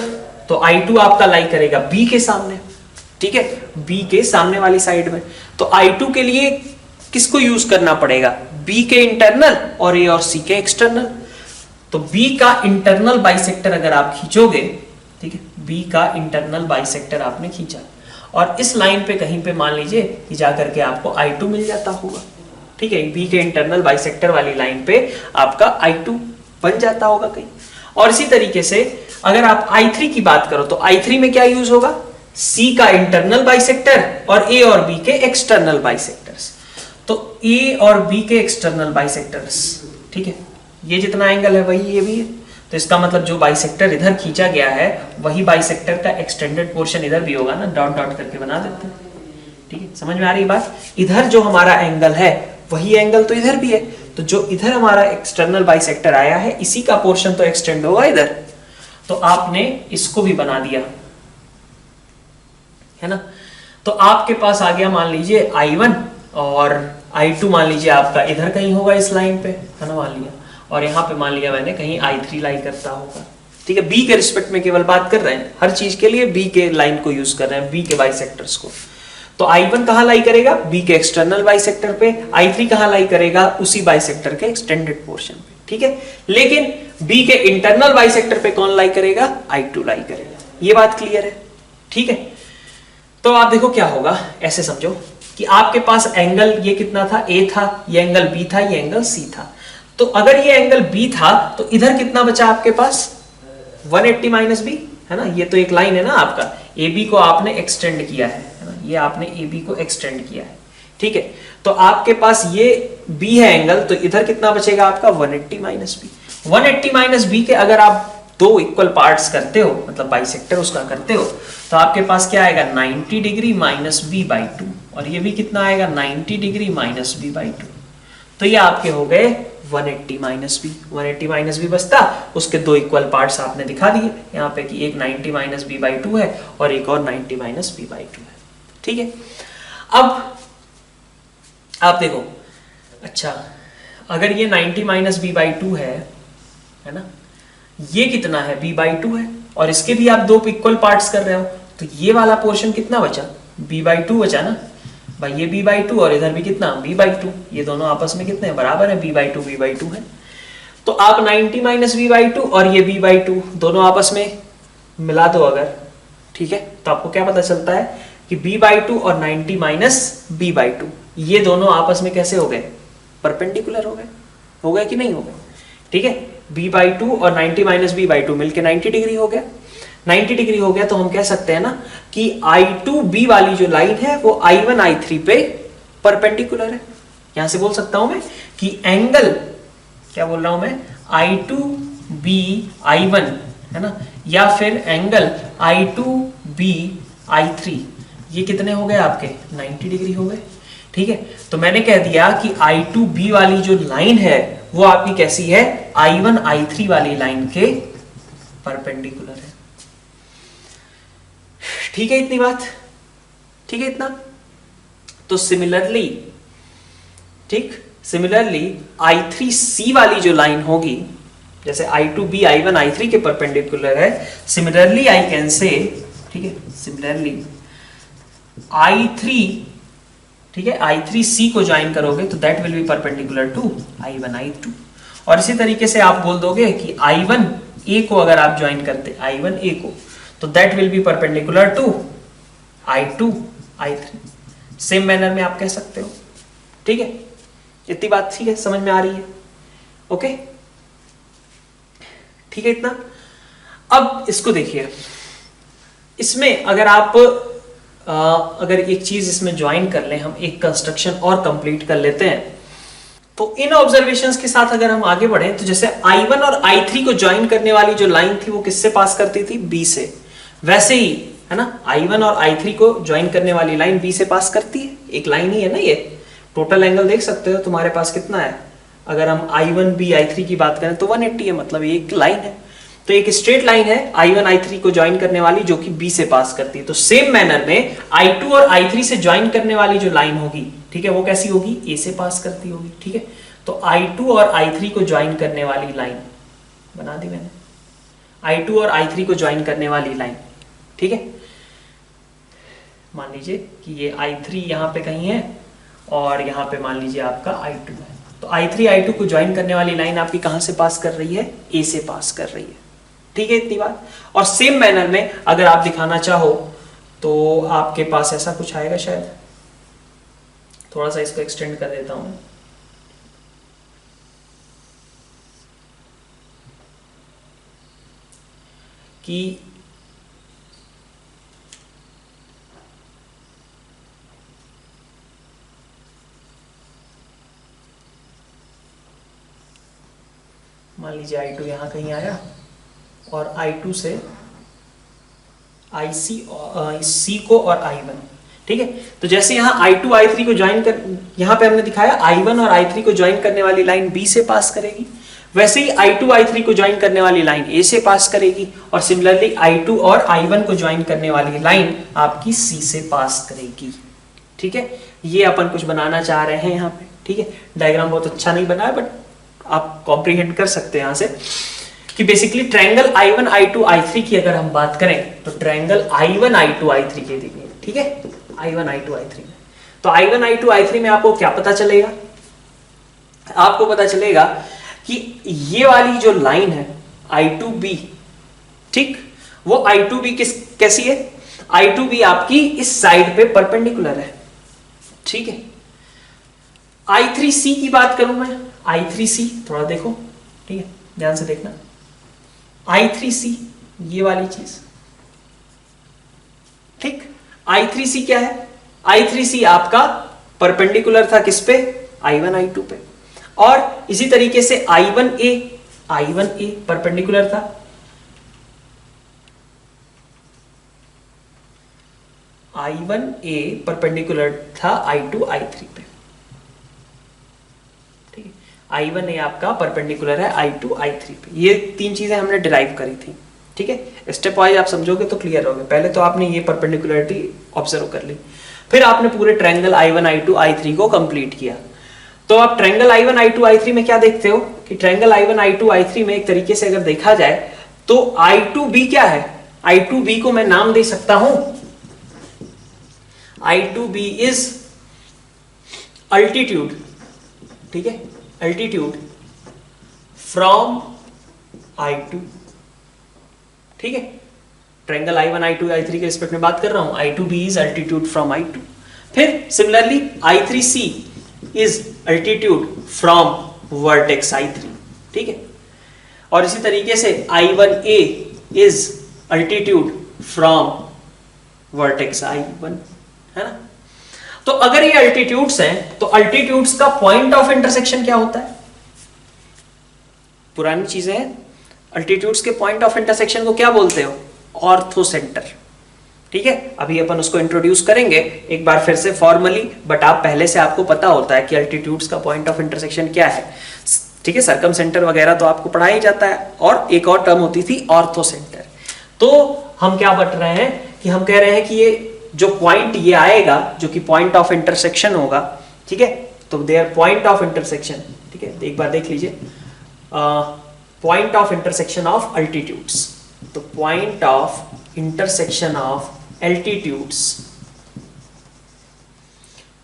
तो I2 आपका लाई करेगा B के सामने, ठीक है, B के सामने वाली साइड में। तो I2 के लिए किसको यूज करना पड़ेगा? B के इंटरनल और A और C के एक्सटर्नल। तो B का इंटरनल बाइसेक्टर अगर आप खींचोगे, ठीक है, B का इंटरनल बाइसेक्टर आपने खींचा और इस लाइन पे कहीं पे मान लीजिए कि जाकर के आपको I2 मिल जाता होगा। ठीक है, B के इंटरनल बाइसेक्टर वाली लाइन पे आपका I2 बन जाता होगा कहीं। और इसी तरीके से अगर आप I3 की बात करो, तो I3 में क्या यूज होगा? C का इंटरनल बाइसेक्टर और A और B के एक्सटर्नल बाइसेक्टर्स। तो A और B के एक्सटर्नल बाइसेक्टर्स, ठीक है, ये जितना एंगल है वही ये भी है। तो इसका मतलब जो बाइसेक्टर इधर खींचा गया है वही बाइसेक्टर का एक्सटेंडेड पोर्शन इधर भी होगा ना, डॉट डॉट करके बना देते हैं। ठीक है, समझ में आ रही बात? इधर जो हमारा एंगल है वही एंगल तो इधर भी है, तो जो इधर हमारा एक्सटर्नल बाइसेक्टर आया है इसी का पोर्शन तो एक्सटेंड होगा इधर, तो आपने इसको भी बना दिया, है ना। तो आपके पास आ गया मान लीजिए I1 और I2 मान लीजिए आपका इधर कहीं होगा इस लाइन पे, है ना, मान लिया, और यहाँ पे मान लिया मैंने कहीं I3 लाई करता होगा, ठीक है। बी के रिस्पेक्ट में केवल बात कर रहे हैं, हर चीज के लिए बी के लाइन को यूज कर रहे हैं, बी के बाइसेक्टर्स को। तो I1 कहाँ लाई करेगा, बी के एक्सटर्नल बाइसेक्टर पे, I3 कहाँ लाई करेगा, उसी बाइसेक्टर के एक्सटेंडेड पोर्शन पे, ठीक है। लेकिन बी के इंटरनल बाइसेक्टर पे कौन लाई करेगा, I2 लाई करेगा। ये बात क्लियर है, ठीक है। तो आप देखो क्या होगा, ऐसे समझो कि आपके पास एंगल ये कितना था, ए था, ये एंगल बी था, ये एंगल सी था। तो अगर ये एंगल बी था तो इधर कितना बचा आपके पास, 180 माइनस बी, है ना। ये तो एक लाइन है ना आपका, ए बी को आपने एक्सटेंड किया है ना, ये आपने ए बी को एक्सटेंड किया है, ठीक है। तो आपके पास ये बी है एंगल, तो इधर कितना बचेगा आपका 180 माइनस बी। 180 माइनस बी के अगर आप दो इक्वल पार्ट्स करते हो, मतलब बाइसेक्टर उसका करते हो, तो आपके पास क्या आएगा 90 degree minus B by two, और ये भी कितना आएगा 90 degree minus B by two. तो ये आपके हो गए 180 माइनस बी। 180 माइनस बी बचता, उसके दो इक्वल पार्ट्स आपने दिखा दिए यहाँ पे कि एक 90 माइनस बी बाई टू है और एक और 90 माइनस बी बाई टू है, ठीक है। अब आप देखो, अच्छा अगर ये 90 माइनस बी बाई टू है ना, ये कितना है b बाई टू है, और इसके भी आप दो इक्वल पार्ट्स कर रहे हो, तो ये वाला पोर्शन कितना बचा, b बाई टू बचा ना भाई, ये b बाई टू और इधर भी कितना b बाई टू, ये दोनों आपस में कितने बराबर है, b बाई टू है। तो आप 90 माइनस बी बाई टू और ये b बाई टू दोनों आपस में मिला दो अगर, ठीक है, तो आपको क्या पता चलता है कि b बाई टू और 90 माइनस बी बाई टू ये दोनों आपस में कैसे हो गए, परपेंडिकुलर हो गए कि नहीं हो गए, ठीक है। b बाई टू और 90 माइनस बी बाई टू मिलकर 90 डिग्री हो गया। 90 डिग्री हो गया तो हम कह सकते हैं ना कि I2B वाली जो लाइन है वो I1 I3 पे परपेंडिकुलर है। यहां से बोल सकता हूं मैं कि एंगल, क्या बोल रहा हूं मैं, I2B I1, है ना, या फिर एंगल I2B I3, ये कितने हो गए आपके 90 डिग्री हो गए, ठीक है। तो मैंने कह दिया कि I2B वाली जो लाइन है वो आपकी कैसी है, I1 I3 वाली लाइन के परपेंडिकुलर है, ठीक है। इतनी बात ठीक है, इतना। तो सिमिलरली, ठीक, सिमिलरली I3C वाली जो लाइन होगी, जैसे I2B I1 I3 के परपेंडिकुलर है, सिमिलरली आई कैन से, ठीक है, सिमिलरली I3, ठीक है, I3C को ज्वाइन करोगे तो that will be perpendicular to I1 I2। और इसी तरीके से आप बोल दोगे कि I1A को अगर आप ज्वाइन करते I1A को, तो that will be perpendicular to I2 I3। Same manner में आप कह सकते हो, ठीक है। इतनी बात ठीक है, समझ में आ रही है, ओके, ठीक है इतना। अब इसको देखिए, इसमें अगर आप अगर एक चीज इसमें ज्वाइन कर लें, हम एक कंस्ट्रक्शन और कंप्लीट कर लेते हैं, तो इन ऑब्जर्वेशंस के साथ अगर हम आगे बढ़े, तो जैसे I1 और I3 को ज्वाइन करने वाली जो लाइन थी वो किससे पास करती थी, B से, वैसे ही है ना I1 और I3 को ज्वाइन करने वाली लाइन B से पास करती है, एक लाइन ही है ना ये। टोटल एंगल देख सकते हो तुम्हारे पास कितना है, अगर हम I1B I3 की बात करें तो 180 है, मतलब ये एक लाइन है, तो एक स्ट्रेट लाइन है I1 I3 को ज्वाइन करने वाली जो कि B से पास करती है। तो सेम मैनर में I2 और I3 से ज्वाइन करने वाली जो लाइन होगी, ठीक है, वो कैसी होगी, A से पास करती होगी, ठीक है। तो I2 और I3 को ज्वाइन करने वाली लाइन बना दी मैंने, I2 और I3 को ज्वाइन करने वाली लाइन, ठीक है। मान लीजिए कि ये I3 यहाँ पे कहीं है और यहाँ पे मान लीजिए आपका I2 है, तो I3 I2 को ज्वाइन करने वाली लाइन आपकी कहां से पास कर रही है, A से पास कर रही है, ठीक है, इतनी बात। और सेम मैनर में अगर आप दिखाना चाहो तो आपके पास ऐसा कुछ आएगा, शायद थोड़ा सा इसको एक्सटेंड कर देता हूं कि मान लीजिए I2 यहां कहीं आया और I2 से C को और I1, ठीक है। तो जैसे यहाँ I2 I3 को ज्वाइन कर, यहाँ पे हमने दिखाया I1 और I3 को ज्वाइन करने वाली लाइन B से पास करेगी, वैसे ही I2 I3 को ज्वाइन करने वाली लाइन A से पास करेगी, और सिमिलरली I2 और I1 को ज्वाइन करने वाली लाइन आपकी C से पास करेगी। ठीक है, ये अपन कुछ बनाना चाह रहे हैं यहाँ पे। ठीक है, डायग्राम बहुत अच्छा नहीं बना है बट आप कॉम्प्रीहेंड कर सकते हैं यहाँ से कि basically triangle I1 I2 I3 की अगर हम बात करें तो ट्रायंगल I1 I2 I3 के देखिए। ठीक है, I1 I2 I3 में, तो I1 I2 I3 में आपको क्या पता चलेगा? आपको पता चलेगा कि ये वाली जो लाइन है I2B, ठीक, वो I2B कैसी है? I2B आपकी इस साइड पे परपेंडिकुलर है। ठीक है, I3C की बात करूं मैं, I3C थोड़ा देखो, ठीक है, ध्यान से देखना। I3C ये वाली चीज, ठीक, I3C क्या है? I3C आपका परपेंडिकुलर था किस पे? I1 I2 पे। और इसी तरीके से I1A परपेंडिकुलर था I1A परपेंडिकुलर था I2 I3 पे। ठीक है, I1A आपका परपेंडिकुलर है I2 I3 पे। ये तीन चीजें हमने डिराइव करी थी। ठीक है, स्टेप वाइज आप समझोगे तो क्लियर होगे। पहले तो आपने ये परपेंडिकुलरिटी ऑब्जर्व कर ली, फिर आपने पूरे ट्रायंगल I1 I2 I3 को कंप्लीट किया। तो आप ट्रायंगल I1 I2 I3 में क्या देखते हो कि ट्रायंगल I1 I2 I3 में एक तरीके से अगर देखा जाए तो I2B क्या है? I2B को मैं नाम दे सकता हूं, I2B इज अल्टीट्यूड। ठीक है, अल्टीट्यूड फ्रॉम I2। ठीक है, ट्रायंगल I1 I2 I3 के रिस्पेक्ट में बात कर रहा हूं, I2B is altitude from I2। फिर similarly I3C is altitude from vertex I3। ठीक है, और इसी तरीके से I1A is altitude from vertex I1, है ना। तो अगर ये अल्टीट्यूड्स हैं तो अल्टीट्यूड्स का पॉइंट ऑफ इंटरसेक्शन क्या होता है? पुरानी चीजें हैं, अल्टीट्यूड्स के पॉइंट ऑफ इंटरसेक्शन को क्या बोलते हो? ऑर्थोसेंटर। ठीक है, अभी अपन उसको इंट्रोड्यूस करेंगे एक बार फिर से फॉर्मली, बट आप पहले से आपको पता होता है कि अल्टीट्यूड्स का पॉइंट ऑफ इंटरसेक्शन क्या है। ठीक है, सर्कमसेंटर वगैरह तो आपको पढ़ाया ही जाता है, और एक और टर्म होती थी ऑर्थोसेंटर। तो हम क्या बता रहे हैं कि हम कह रहे हैं कि ये जो पॉइंट ये आएगा जो कि पॉइंट ऑफ इंटरसेक्शन होगा, ठीक है, तो देयर पॉइंट ऑफ इंटरसेक्शन, ठीक है, एक बार देख लीजिए, point of intersection of altitudes. तो point of intersection of altitudes,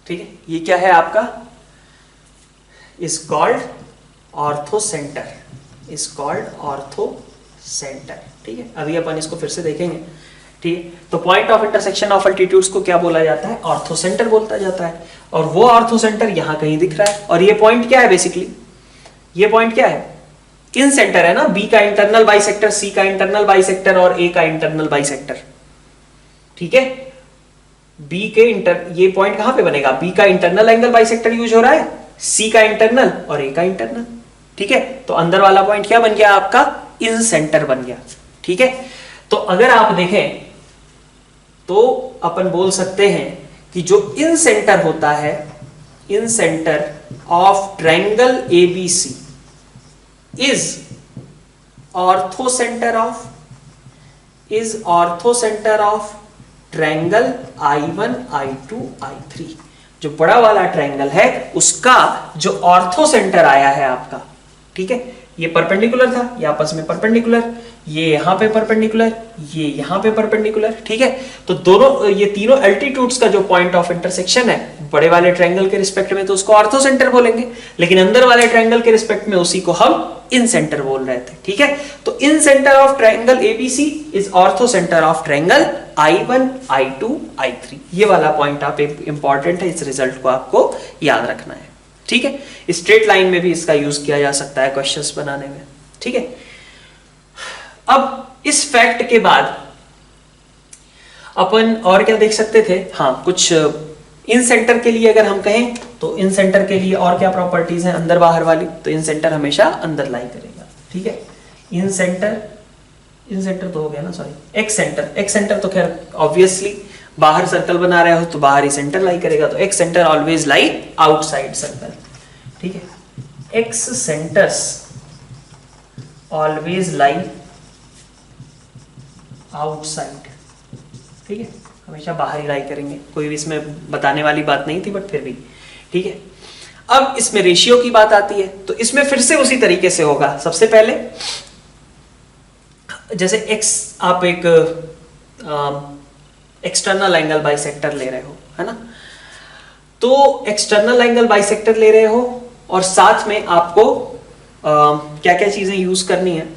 ठीक है, ये क्या है आपका? Is called orthocentre, is called orthocentre. ठीक है, अभी अपन इसको फिर से देखेंगे। ठीक है, तो point of intersection of altitudes को क्या बोला जाता है? ऑर्थोसेंटर बोलता जाता है, और वो ऑर्थोसेंटर यहां कहीं दिख रहा है। और ये पॉइंट क्या है? बेसिकली ये पॉइंट क्या है? इन सेंटर है ना, बी का इंटरनल बाइसेक्टर, सी का इंटरनल बाइसेक्टर और ए का इंटरनल बाइसेक्टर। ठीक है, बी के ये पॉइंट कहां पे बनेगा? बी का इंटरनल एंगल बाइसेक्टर यूज हो रहा है, सी का इंटरनल और ए का इंटरनल। ठीक है, तो अंदर वाला पॉइंट क्या बन गया आपका? इन सेंटर बन गया। ठीक है, तो अगर आप देखें तो अपन बोल सकते हैं कि जो इन सेंटर होता है, incentre of triangle ABC is orthocentre of triangle I1 I2 I3। जो बड़ा वाला ट्रायंगल है उसका जो ऑर्थोसेंटर आया है आपका, ठीक है, ये परपेंडिकुलर था, ये आपस में परपेंडिकुलर, ये यहां पे परपेंडिकुलर, ये यहां पे परपेंडिकुलर। ठीक है, तो दोनों ये तीनों एल्टीट्यूड्स का जो पॉइंट ऑफ इंटरसेक्शन है बड़े वाले ट्रायंगल के रिस्पेक्ट में तो उसको ऑर्थोसेंटर बोलेंगे, लेकिन अंदर वाले ट्रायंगल के रिस्पेक्ट में उसी को हम इन सेंटर बोल रहे थे। ठीक है, तो incentre of triangle ABC is orthocentre of triangle I1 I2 I3। ये वाला पॉइंट आप इंपॉर्टेंट है, इस रिजल्ट को आपको याद रखना है। ठीक है, स्ट्रेट लाइन में भी इसका यूज किया जा सकता है क्वेश्चंस बनाने में। ठीक है, अब इस फैक्ट के बाद अपन और क्या देख सकते थे? हाँ, कुछ इन सेंटर के लिए अगर हम कहें तो इन सेंटर के लिए और क्या प्रॉपर्टीज हैं अंदर बाहर वाली? तो इन सेंटर हमेशा अंदर लाई करेगा। ठीक है, इन सेंटर तो हो गया ना, सॉरी, एक्स सेंटर तो खैर ऑब्वियसली बाहर सर्कल बना रहे हो तो बाहर ही सेंटर लाई करेगा, तो एक्स सेंटर ऑलवेज लाई आउटसाइड सर्कल, ठीक है। एक्स सेंटर्स ऑलवेज लाई आउटसाइड, ठीक है, हमेशा बाहर ही लाई करेंगे, कोई भी इसमें बताने वाली बात नहीं थी बट फिर भी, ठीक है। अब इसमें रेशियो की बात आती है, तो इसमें फिर से उसी तरीके से होगा। सबसे पहले जैसे x आप एक एक्सटर्नल एंगल बाइसेक्टर ले रहे हो, है ना, तो एक्सटर्नल एंगल बाइसेक्टर ले रहे हो और साथ में आपको क्या क्या चीजें यूज करनी है।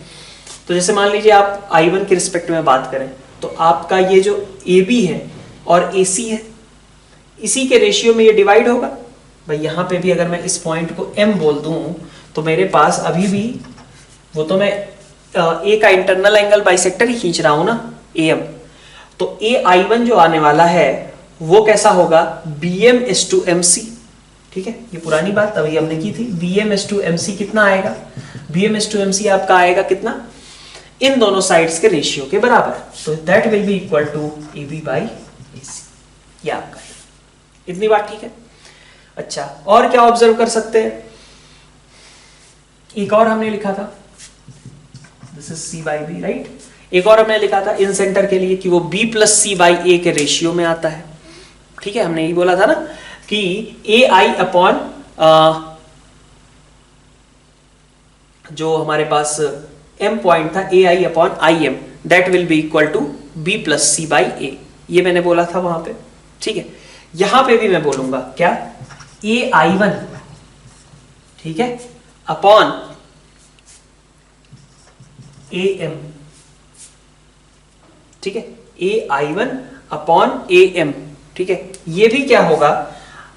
तो जैसे मान लीजिए आप I1 के रिस्पेक्ट में बात करें तो आपका ये जो AB है और AC है, इसी के रेशियो में ये डिवाइड होगा। भाई यहां पे भी अगर मैं इस पॉइंट को M बोल दूं तो मेरे पास अभी भी वो तो मैं A का इंटरनल एंगल बाइसेक्टर ही खींच रहा हूं ना, AM, तो AI1 जो आने वाला है वो कैसा होगा, BM/MC, ठीक है। ये पुरानी बात अभी हमने की थी, BM/MC कितना आएगा, BM/MC आपका आएगा कितना, इन दोनों साइड्स के रेशियो के बराबर, तो that will be equal to AB by AC, ये आपका है। इतनी बात ठीक है। अच्छा, और क्या ऑब्जर्व कर सकते हैं, एक और हमने लिखा था, this is C by B, right. एक और हमने लिखा था इन सेंटर के लिए कि वो B+C/A के रेशियो में आता है, ठीक है। हमने यही बोला था ना कि AI अपॉन जो हमारे पास M पॉइंट था AI upon IM, that will be equal to B+C/A, ये मैंने बोला था वहां पे, ठीक है। यहां पे भी मैं बोलूंगा क्या, AI1, ठीक है, अपॉन AM, ठीक है, AI1 अपॉन AM, ठीक है। ये भी क्या होगा,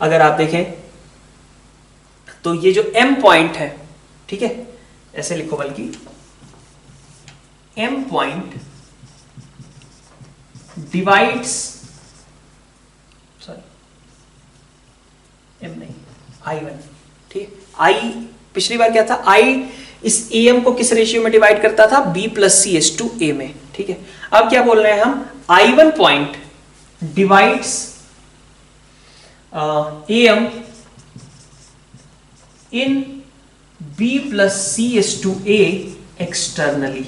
अगर आप देखें तो ये जो M पॉइंट है, ठीक है, ऐसे लिखो, बल्कि M point divides, sorry M नहीं, I1, ठीक है। I पिछली बार क्या था, I इस AM को किस रेशियो में डिवाइड करता था, B+C/A में, ठीक है। अब क्या बोल रहे हैं हम, I1 point divides AM in B+C/A externally,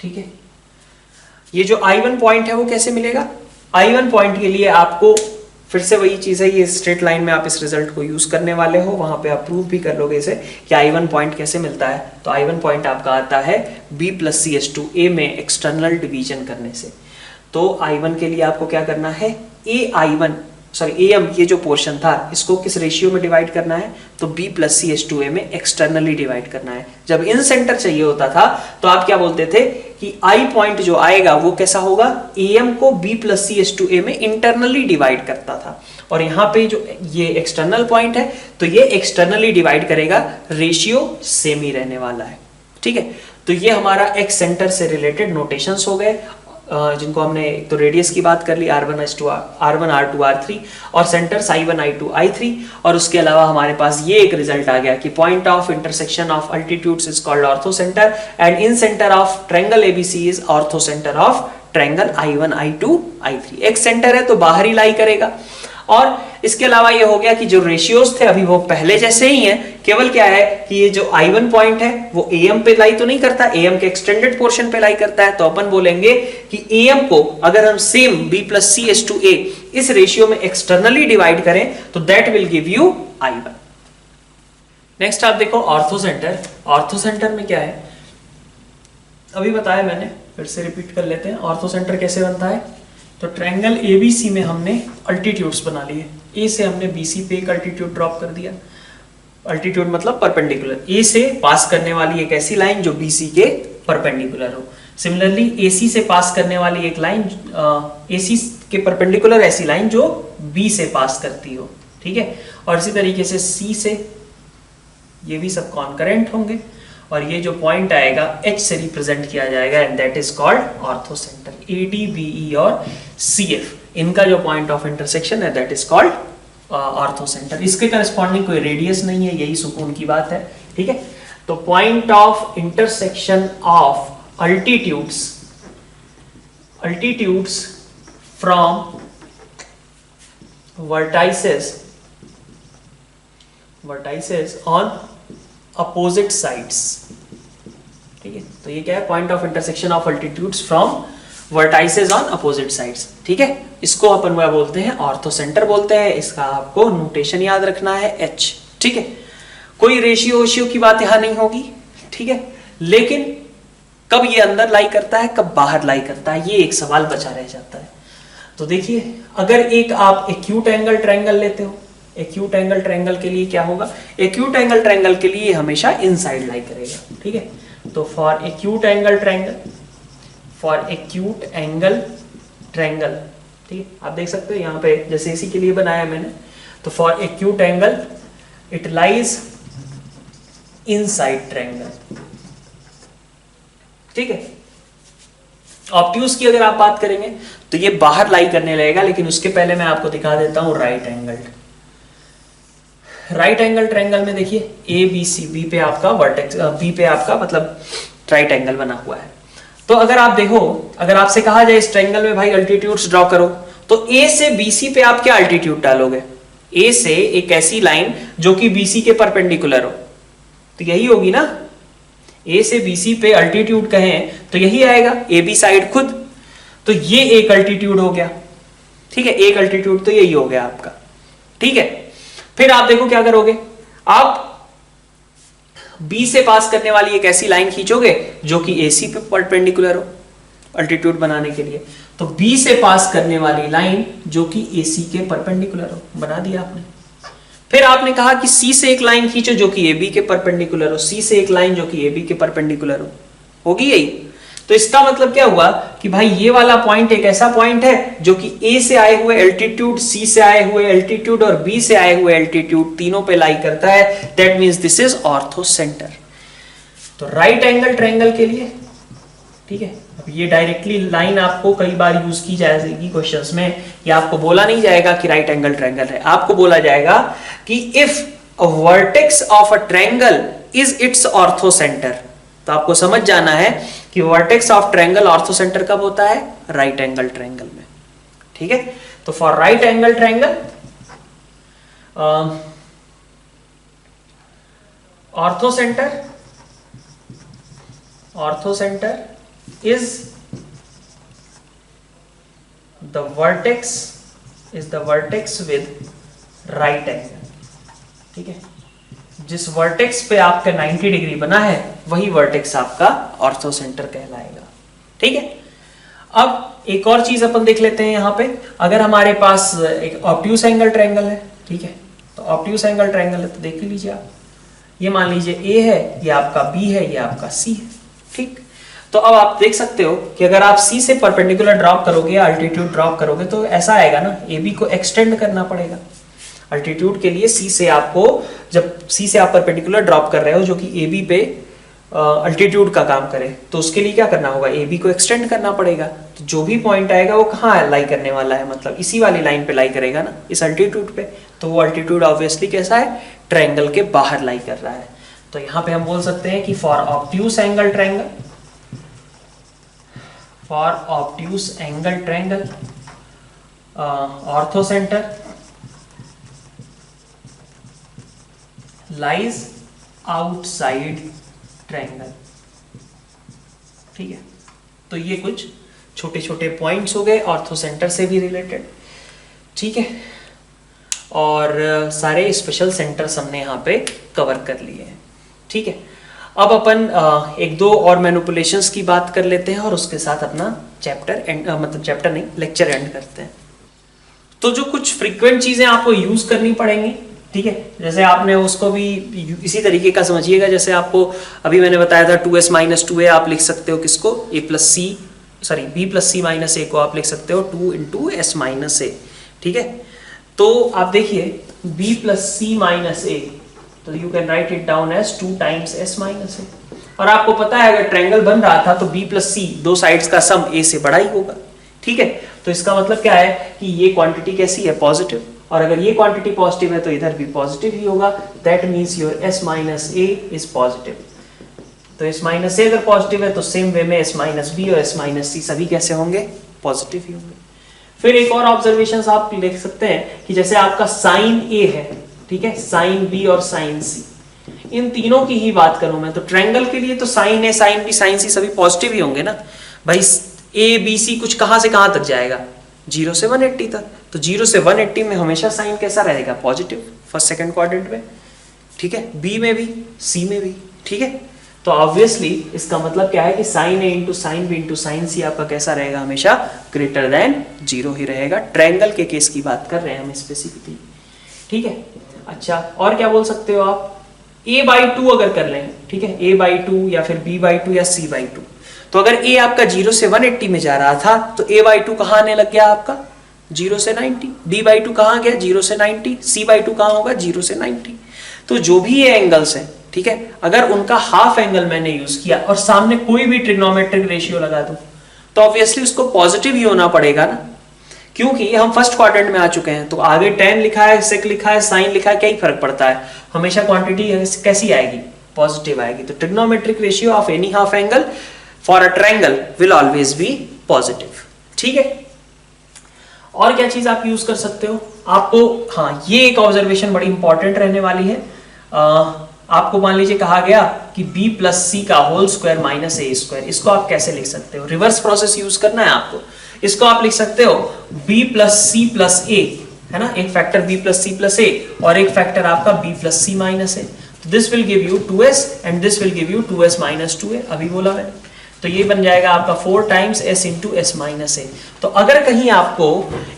ठीक है। ये जो I1 पॉइंट है वो कैसे मिलेगा, I1 पॉइंट के लिए आपको फिर से वही चीज है, ये स्ट्रेट लाइन में आप इस रिजल्ट को यूज करने वाले हो, वहां पे आप प्रूव भी कर लोगे इसे कि I1 पॉइंट कैसे मिलता है। तो I1 पॉइंट आपका आता है B+C/A में एक्सटर्नल डिवीजन करने से। तो I1 के लिए आपको क्या करना है, AM ये जो पोर्शन था इसको किस रेशियो में डिवाइड करना है, तो B+C/A में एक्सटर्नली डिवाइड करना है। जब इन सेंटर चाहिए होता था तो आप क्या बोलते थे कि I पॉइंट जो आएगा वो कैसा होगा, AM को B+C/A में इंटरनली डिवाइड करता था, और यहाँ पे जो ये एक्सटर्नल पॉइंट है तो ये एक्सटर्नली डिवाइड करेगा, रेशियो सेम ही रहने वाला है, ठीक है। तो ये हमारा एक्स सेंटर से रिलेटेड नोटेशंस हो गए, जिनको हमने तो रेडियस की बात कर ली, R1 R2 R3 और सेंटर्स I1 I2 I3, और उसके अलावा हमारे पास ये एक रिजल्ट आ गया कि point of intersection of altitudes is called ortho centre and in centre of triangle ABC is ortho centre of triangle I1 I2 I3। एक सेंटर है तो बाहर ही लाई करेगा, और इसके अलावा ये हो गया कि जो रेशियोज थे अभी वो पहले जैसे ही हैं, केवल क्या है कि ये जो I1 पॉइंट है वो AM पे लाई तो नहीं करता, AM के एक्सटेंडेड पोर्शन पे लाई करता है। तो अपन बोलेंगे कि AM को अगर हम सेम B+C/A इस रेशियो में एक्सटर्नली डिवाइड करें तो that will give you I1। Next आप देखो ऑर्थो सेंटर। ऑर्थो सेंटर में क्या है, अभी बताया मैंने, फिर से रिपीट कर लेते हैं। ऑर्थो सेंटर कैसे बनता है, तो ट्रायंगल ABC में हमने अल्टीट्यूड्स बना लिए, A से हमने BC पे एक अल्टीट्यूड ड्रॉप कर दिया, अल्टीट्यूड मतलब परपेंडिकुलर, A से पास करने वाली एक ऐसी लाइन जो BC के परपेंडिकुलर हो। सिमिलरली AC से पास करने वाली एक लाइन, AC के परपेंडिकुलर ऐसी लाइन जो B से पास करती हो, ठीक है। और इसी तरीके से C से, ये भी सब कॉन्करेंट होंगे, और ये जो पॉइंट आएगा H से रिप्रेजेंट किया जाएगा and that is called ortho centre. AD BE और CF इनका जो पॉइंट ऑफ इंटरसेक्शन है that is called ortho centre. इसके करस्पॉन्डिंग कोई रेडियस नहीं है, यही सुकून की बात है, ठीक है। तो point of intersection of altitudes from vertices on opposite sides। ठीक है, तो ये क्या है, point of intersection of altitudes from vertices on opposite sides। ठीक है, इसको अपन वह बोलते हैं ऑर्थोसेंटर बोलते हैं। इसका आपको नोटेशन याद रखना है H। ठीक है, कोई रेशियो की बात यहां नहीं होगी। ठीक है, लेकिन कब ये अंदर लाई करता है, कब बाहर लाई करता है, ये एक सवाल बचा रह जाता है। तो देखिए, अगर एक आप एक्यूट एंगल ट्रायंगल लेते हो, एक्यूट एंगल ट्रायंगल के लिए क्या होगा, एक्यूट एंगल ट्रायंगल के लिए हमेशा इनसाइड लाई करेगा। ठीक है, तो फॉर एक्यूट एंगल ट्रायंगल, ठीक है, आप देख सकते हो यहाँ पे जैसे इसी के लिए बनाया मैंने, तो for acute angle it lies inside triangle. ठीक है, ऑब्ट्यूज की अगर आप बात करेंगे तो ये बाहर लाई करने लगेगा, लेकिन उसके पहले मैं आपको दिखा देता हूं राइट एंगल ट्रायंगल में देखिए ए बी सी, बी पे आपका वर्टेक्स, बी पे आपका मतलब राइट एंगल बना हुआ है। तो अगर आप देखो, अगर आपसे कहा जाए इस ट्रायंगल में भाई अल्टीट्यूड्स ड्रॉ करो, तो ए से बीसी पे आप क्या अल्टीट्यूड डालोगे, ए से एक ऐसी लाइन जो कि बीसी के परपेंडिकुलर हो, तो यही होगी ना, ए से बीसी पे अल्टीट्यूड कहें तो यही आएगा, ए बी साइड खुद, तो ये एक अल्टीट्यूड हो गया। ठीक है, एक अल्टीट्यूड तो यही हो गया आपका। ठीक है, फिर आप देखो क्या करोगे, आप बी से पास करने वाली एक ऐसी लाइन खींचोगे जो कि एसी पे परपेंडिकुलर हो अल्टीट्यूड बनाने के लिए, तो बी से पास करने वाली लाइन जो कि एसी के परपेंडिकुलर हो, बना दिया आपने। फिर आपने कहा कि सी से एक लाइन खींचो जो कि एबी के परपेंडिकुलर हो, सी से एक लाइन जो कि एबी के परपेंडिकुलर हो, होगी यही। तो इसका मतलब क्या हुआ कि भाई ये वाला पॉइंट एक ऐसा पॉइंट है जो कि ए से आए हुए एल्टीट्यूड, सी से आए हुए एल्टीट्यूड और बी से आए हुए एल्टीट्यूड तीनों पे लाई करता है। That means this is orthocentre. तो राइट एंगल ट्रायंगल के लिए, ठीक है, अब ये डायरेक्टली लाइन आपको कई बार यूज की जाएगी क्वेश्चंस में, या आपको बोला नहीं जाएगा कि राइट एंगल ट्रायंगल है, आपको बोला जाएगा कि if a vertex of a triangle is its orthocentre. तो आपको समझ जाना है कि वर्टेक्स ऑफ ट्रायंगल ऑर्थोसेंटर कब होता है, राइट एंगल ट्रायंगल में। ठीक है, तो for right angle triangle orthocentre is the vertex with right angle। ठीक है, जिस वर्टेक्स पे आपका 90 डिग्री बना है वही वर्टेक्स आपका ऑर्थोसेंटर कहलाएगा। ठीक है, अब एक और चीज अपन देख लेते हैं यहाँ पे, अगर हमारे पास एक ऑब्ट्यूस एंगल ट्रायंगल है, ठीक है, तो ऑब्ट्यूस एंगल ट्रायंगल है तो देख लीजिए आप, ये मान लीजिए ए है, ये आपका बी है, ये आपका सी है। ठीक, तो अब आप देख सकते हो कि अगर आप सी से परपेंडिकुलर ड्रॉप करोगे या अल्टीट्यूड ड्रॉप करोगे तो ऐसा आएगा ना, ए बी को एक्सटेंड करना पड़ेगा। अल्टीट्यूड के लिए सी से आपको, जब सी से आप परपेंडिकुलर ड्रॉप कर रहे हो जो कि ए बी पे अल्टीट्यूड का काम करे, तो उसके लिए क्या करना होगा, ए बी को एक्सटेंड करना पड़ेगा। तो जो भी पॉइंट आएगा वो कहाँ लाई करने वाला है, मतलब इसी वाली लाइन पे लाई करेगा ना, इस अल्टीट्यूड पे। तो वो अल्टीट्यूड ऑब्वियसली कैसा है, ट्रायंगल के बाहर लाई कर रहा है। तो यहाँ पे हम बोल सकते हैं कि for obtuse angle triangle, for obtuse angle triangle orthocenter lies outside triangle। ठीक है, तो ये कुछ छोटे छोटे पॉइंट्स हो गए ऑर्थोसेंटर से भी रिलेटेड। ठीक है, और सारे स्पेशल सेंटर्स हमने यहाँ पे कवर कर लिए हैं। ठीक है, अब अपन एक दो और मैनिपुलेशंस की बात कर लेते हैं और उसके साथ अपना चैप्टर एंड, मतलब चैप्टर नहीं, लेक्चर एंड करते हैं। तो जो कुछ फ्रीक्वेंट चीजें आपको यूज करनी पड़ेंगी, ठीक है, जैसे आपने उसको भी इसी तरीके का समझिएगा, जैसे आपको अभी मैंने बताया था 2s माइनस 2a आप लिख सकते हो किसको, b plus c minus a को आप लिख सकते हो 2 इंटू s माइनस a। ठीक है, तो आप देखिए b plus c minus a, तो you can write it down as 2 times s minus a। और आपको पता है अगर ट्रायंगल बन रहा था तो b प्लस c दो साइड्स का सम a से बड़ा ही होगा। ठीक है, तो इसका मतलब क्या है कि ये क्वांटिटी कैसी है, पॉजिटिव, और अगर ये क्वांटिटी पॉजिटिव है तो इधर भी पॉजिटिव ही होगा। That means your s minus a is positive. तो s माइनस a अगर पॉजिटिव है तो सेम वे में s माइनस b और s माइनस c सभी कैसे होंगे, पॉजिटिव ही होंगे। फिर एक और ऑब्जर्वेशन आप लिख सकते हैं कि जैसे आपका साइन ए है, ठीक है, साइन बी और साइन सी, इन तीनों की ही बात करूं मैं तो ट्रायंगल के लिए तो साइन ए, साइन बी, साइन सी सभी पॉजिटिव ही होंगे ना भाई। ए बी सी कुछ कहां से कहां तक जाएगा, 0 से 180 तक, तो 0 से 180 में हमेशा साइन कैसा रहेगा, पॉजिटिव, फर्स्ट सेकंड क्वाड्रेंट में, ठीक है, बी में भी, सी में भी, ठीक है। तो ऑब्वियसली इसका मतलब क्या है कि sine A into sine B into sine C आपका कैसा रहेगा, हमेशा ग्रेटर देन 0 ही रहेगा। ट्रायंगल के केस की बात कर रहे हैं हम स्पेसिफिकली, ठीक है। अच्छा, और क्या बोल सकते हो आप, a/2 अगर कर लें, ठीक है, a/2 या फिर b/2 या c/2, तो अगर a आपका 0 से 180 में जा रहा था तो a/2 कहां आने लग गया आपका, 0 से 90, b/2 कहां गया, 0 से 90, c/2 कहां होगा, 0 से 90। तो जो भी ये एंगल्स हैं, ठीक है, अगर उनका हाफ एंगल मैंने यूज किया और सामने कोई भी ट्रिग्नोमेट्रिक रेशियो लगा दूं तो ऑब्वियसली उसको पॉजिटिव ही होना पड़ेगा ना, क्योंकि हम फर्स्ट क्वाड्रेंट में आ चुके हैं। तो आगे tan लिखा है, sec लिखा है, sin लिखा है, क्या ही फर्क पड़ता है, हमेशा क्वांटिटी कैसी आएगी, पॉजिटिव आएगी। तो trigonometric ratio of any half angle for a triangle will always be positive, ठीक है। और क्या चीज आप यूज कर सकते हो, आपको, हाँ, ये एक ऑब्जर्वेशन बड़ी इंपॉर्टेंट रहने वाली है। आपको मान लीजिए कहा गया कि b प्लस सी का होल स्क्वायर माइनस ए स्क्वायर, इसको आप कैसे लिख सकते हो, रिवर्स प्रोसेस यूज करना है आपको। इसको आप लिख सकते हो b plus c plus a, है ना, एक factor b plus c plus a और एक फैक्टर आपका b plus c minus a. This will give you 2s and this will give you 2s minus 2a, अभी बोला मैंने। तो ये बन जाएगा आपका 4 times s into S minus a. तो अगर कहीं आपको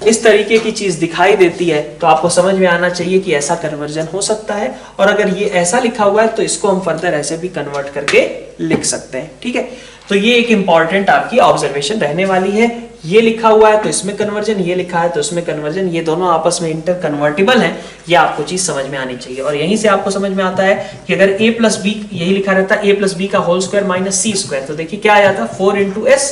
इस तरीके की चीज दिखाई देती है तो आपको समझ में आना चाहिए कि ऐसा कन्वर्जन हो सकता है, और अगर ये ऐसा लिखा हुआ है तो इसको हम फर्दर ऐसे भी कन्वर्ट करके लिख सकते हैं, ठीक है। तो ये एक इंपॉर्टेंट आपकी ऑब्जर्वेशन रहने वाली है, ये लिखा हुआ है तो इसमें कन्वर्जन, ये लिखा है तो इसमें कन्वर्जन, ये दोनों आपस में इंटर कन्वर्टिबल है, ये आपको चीज समझ में आनी चाहिए। और यहीं से आपको समझ में आता है कि अगर a प्लस बी, यही लिखा रहता है a प्लस बी का होल स्क्वायर माइनस सी स्क्वायर, तो देखिए क्या आ जाता, 4 इंटू एस,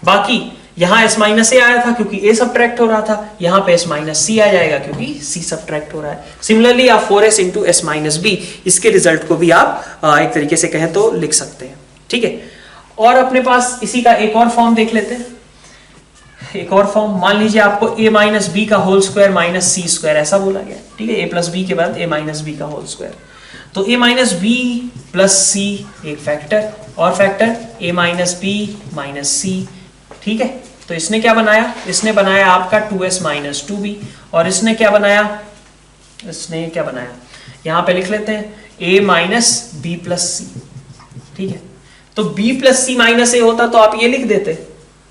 बाकी यहाँ s माइनस ए आया था क्योंकि a सब्ट्रैक्ट हो रहा था, यहाँ पे s माइनस सी आ जाएगा क्योंकि c सब्ट्रैक्ट हो रहा है। सिमिलरली आप 4s into S minus B, इसके रिजल्ट को भी आप एक तरीके से कहें तो लिख सकते हैं, ठीक है। और अपने पास इसी का एक और फॉर्म देख लेते हैं, एक और फॉर्म, मान लीजिए आपको a माइनस बी का होल स्क्वायर माइनस सी स्क्वायर ऐसा बोला गया, ठीक है, a प्लस बी के बाद a माइनस बी का होल स्क्वायर। तो a minus b plus c एक फैक्टर और factor a minus b minus c, ठीक है। तो इसने क्या बनाया, इसने बनाया आपका 2s माइनस 2b, और इसने क्या बनाया, इसने क्या बनाया, यहां पे लिख लेते हैं a माइनस बी प्लस सी, ठीक है। तो b प्लस सी माइनस ए होता तो आप ये लिख देते,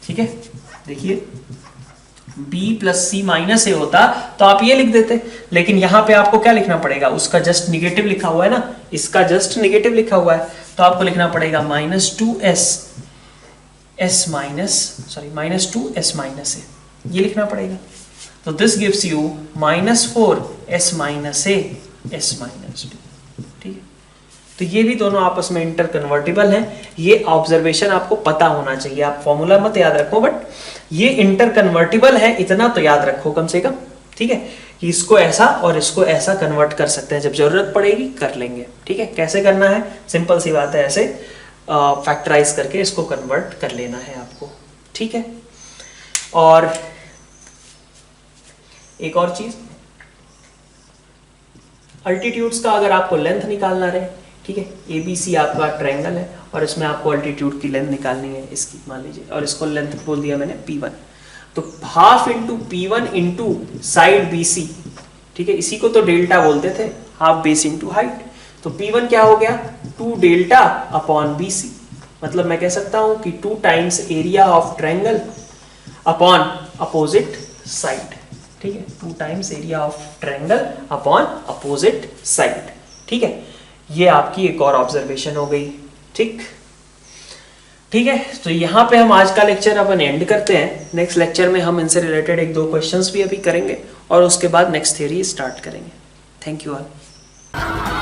ठीक है, देखिए b प्लस सी माइनस ए होता तो आप ये लिख देते, लेकिन यहां पे आपको क्या लिखना पड़ेगा, उसका जस्ट निगेटिव लिखा हुआ है ना, इसका जस्ट निगेटिव लिखा हुआ है, तो आपको लिखना पड़ेगा minus 2s s minus, sorry minus 2s minus a, ये लिखना पड़ेगा। तो this gives you minus 4s minus a s minus 2, ठीक है। तो ये भी दोनों आपस में इंटर कन्वर्टिबल हैं, ये ऑब्जर्वेशन आपको पता होना चाहिए, आप फॉर्मूला मत याद रखो बट ये इंटर कन्वर्टिबल है इतना तो याद रखो कम से कम, ठीक है, कि इसको ऐसा और इसको ऐसा कन्वर्ट कर सकते हैं, जब जरूरत पड़ेगी कर लेंगे, ठीक है। कैसे करना है, सिंपल सी बात है, ऐसे फैक्टराइज करके इसको कन्वर्ट कर लेना है आपको, ठीक है। और एक और चीज, अल्टीट्यूड्स का अगर आपको लेंथ निकालना रहे, ठीक है, ABC आपका ट्रायंगल है और इसमें आपको अल्टीट्यूड की लेंथ निकालनी है इसकी, मान लीजिए, और इसको लेंथ बोल दिया मैंने P1, तो half into P1 into side BC, ठीक है, इसी को तो डेल्टा बोलते थे, हाफ बेस इंटू हाइट। तो P1 क्या हो गया, 2 डेल्टा अपॉन BC, मतलब मैं कह सकता हूं कि 2 times area of triangle upon opposite side, ठीक है, 2 times area of triangle upon opposite side, ठीक है। ये आपकी एक और ऑब्जर्वेशन हो गई, ठीक है। तो यहाँ पे हम आज का लेक्चर अपन एंड करते हैं, नेक्स्ट लेक्चर में हम इनसे रिलेटेड 1-2 क्वेश्चंस भी अभी करेंगे और उसके बाद नेक्स्ट थ्योरी स्टार्ट करेंगे। Thank you all.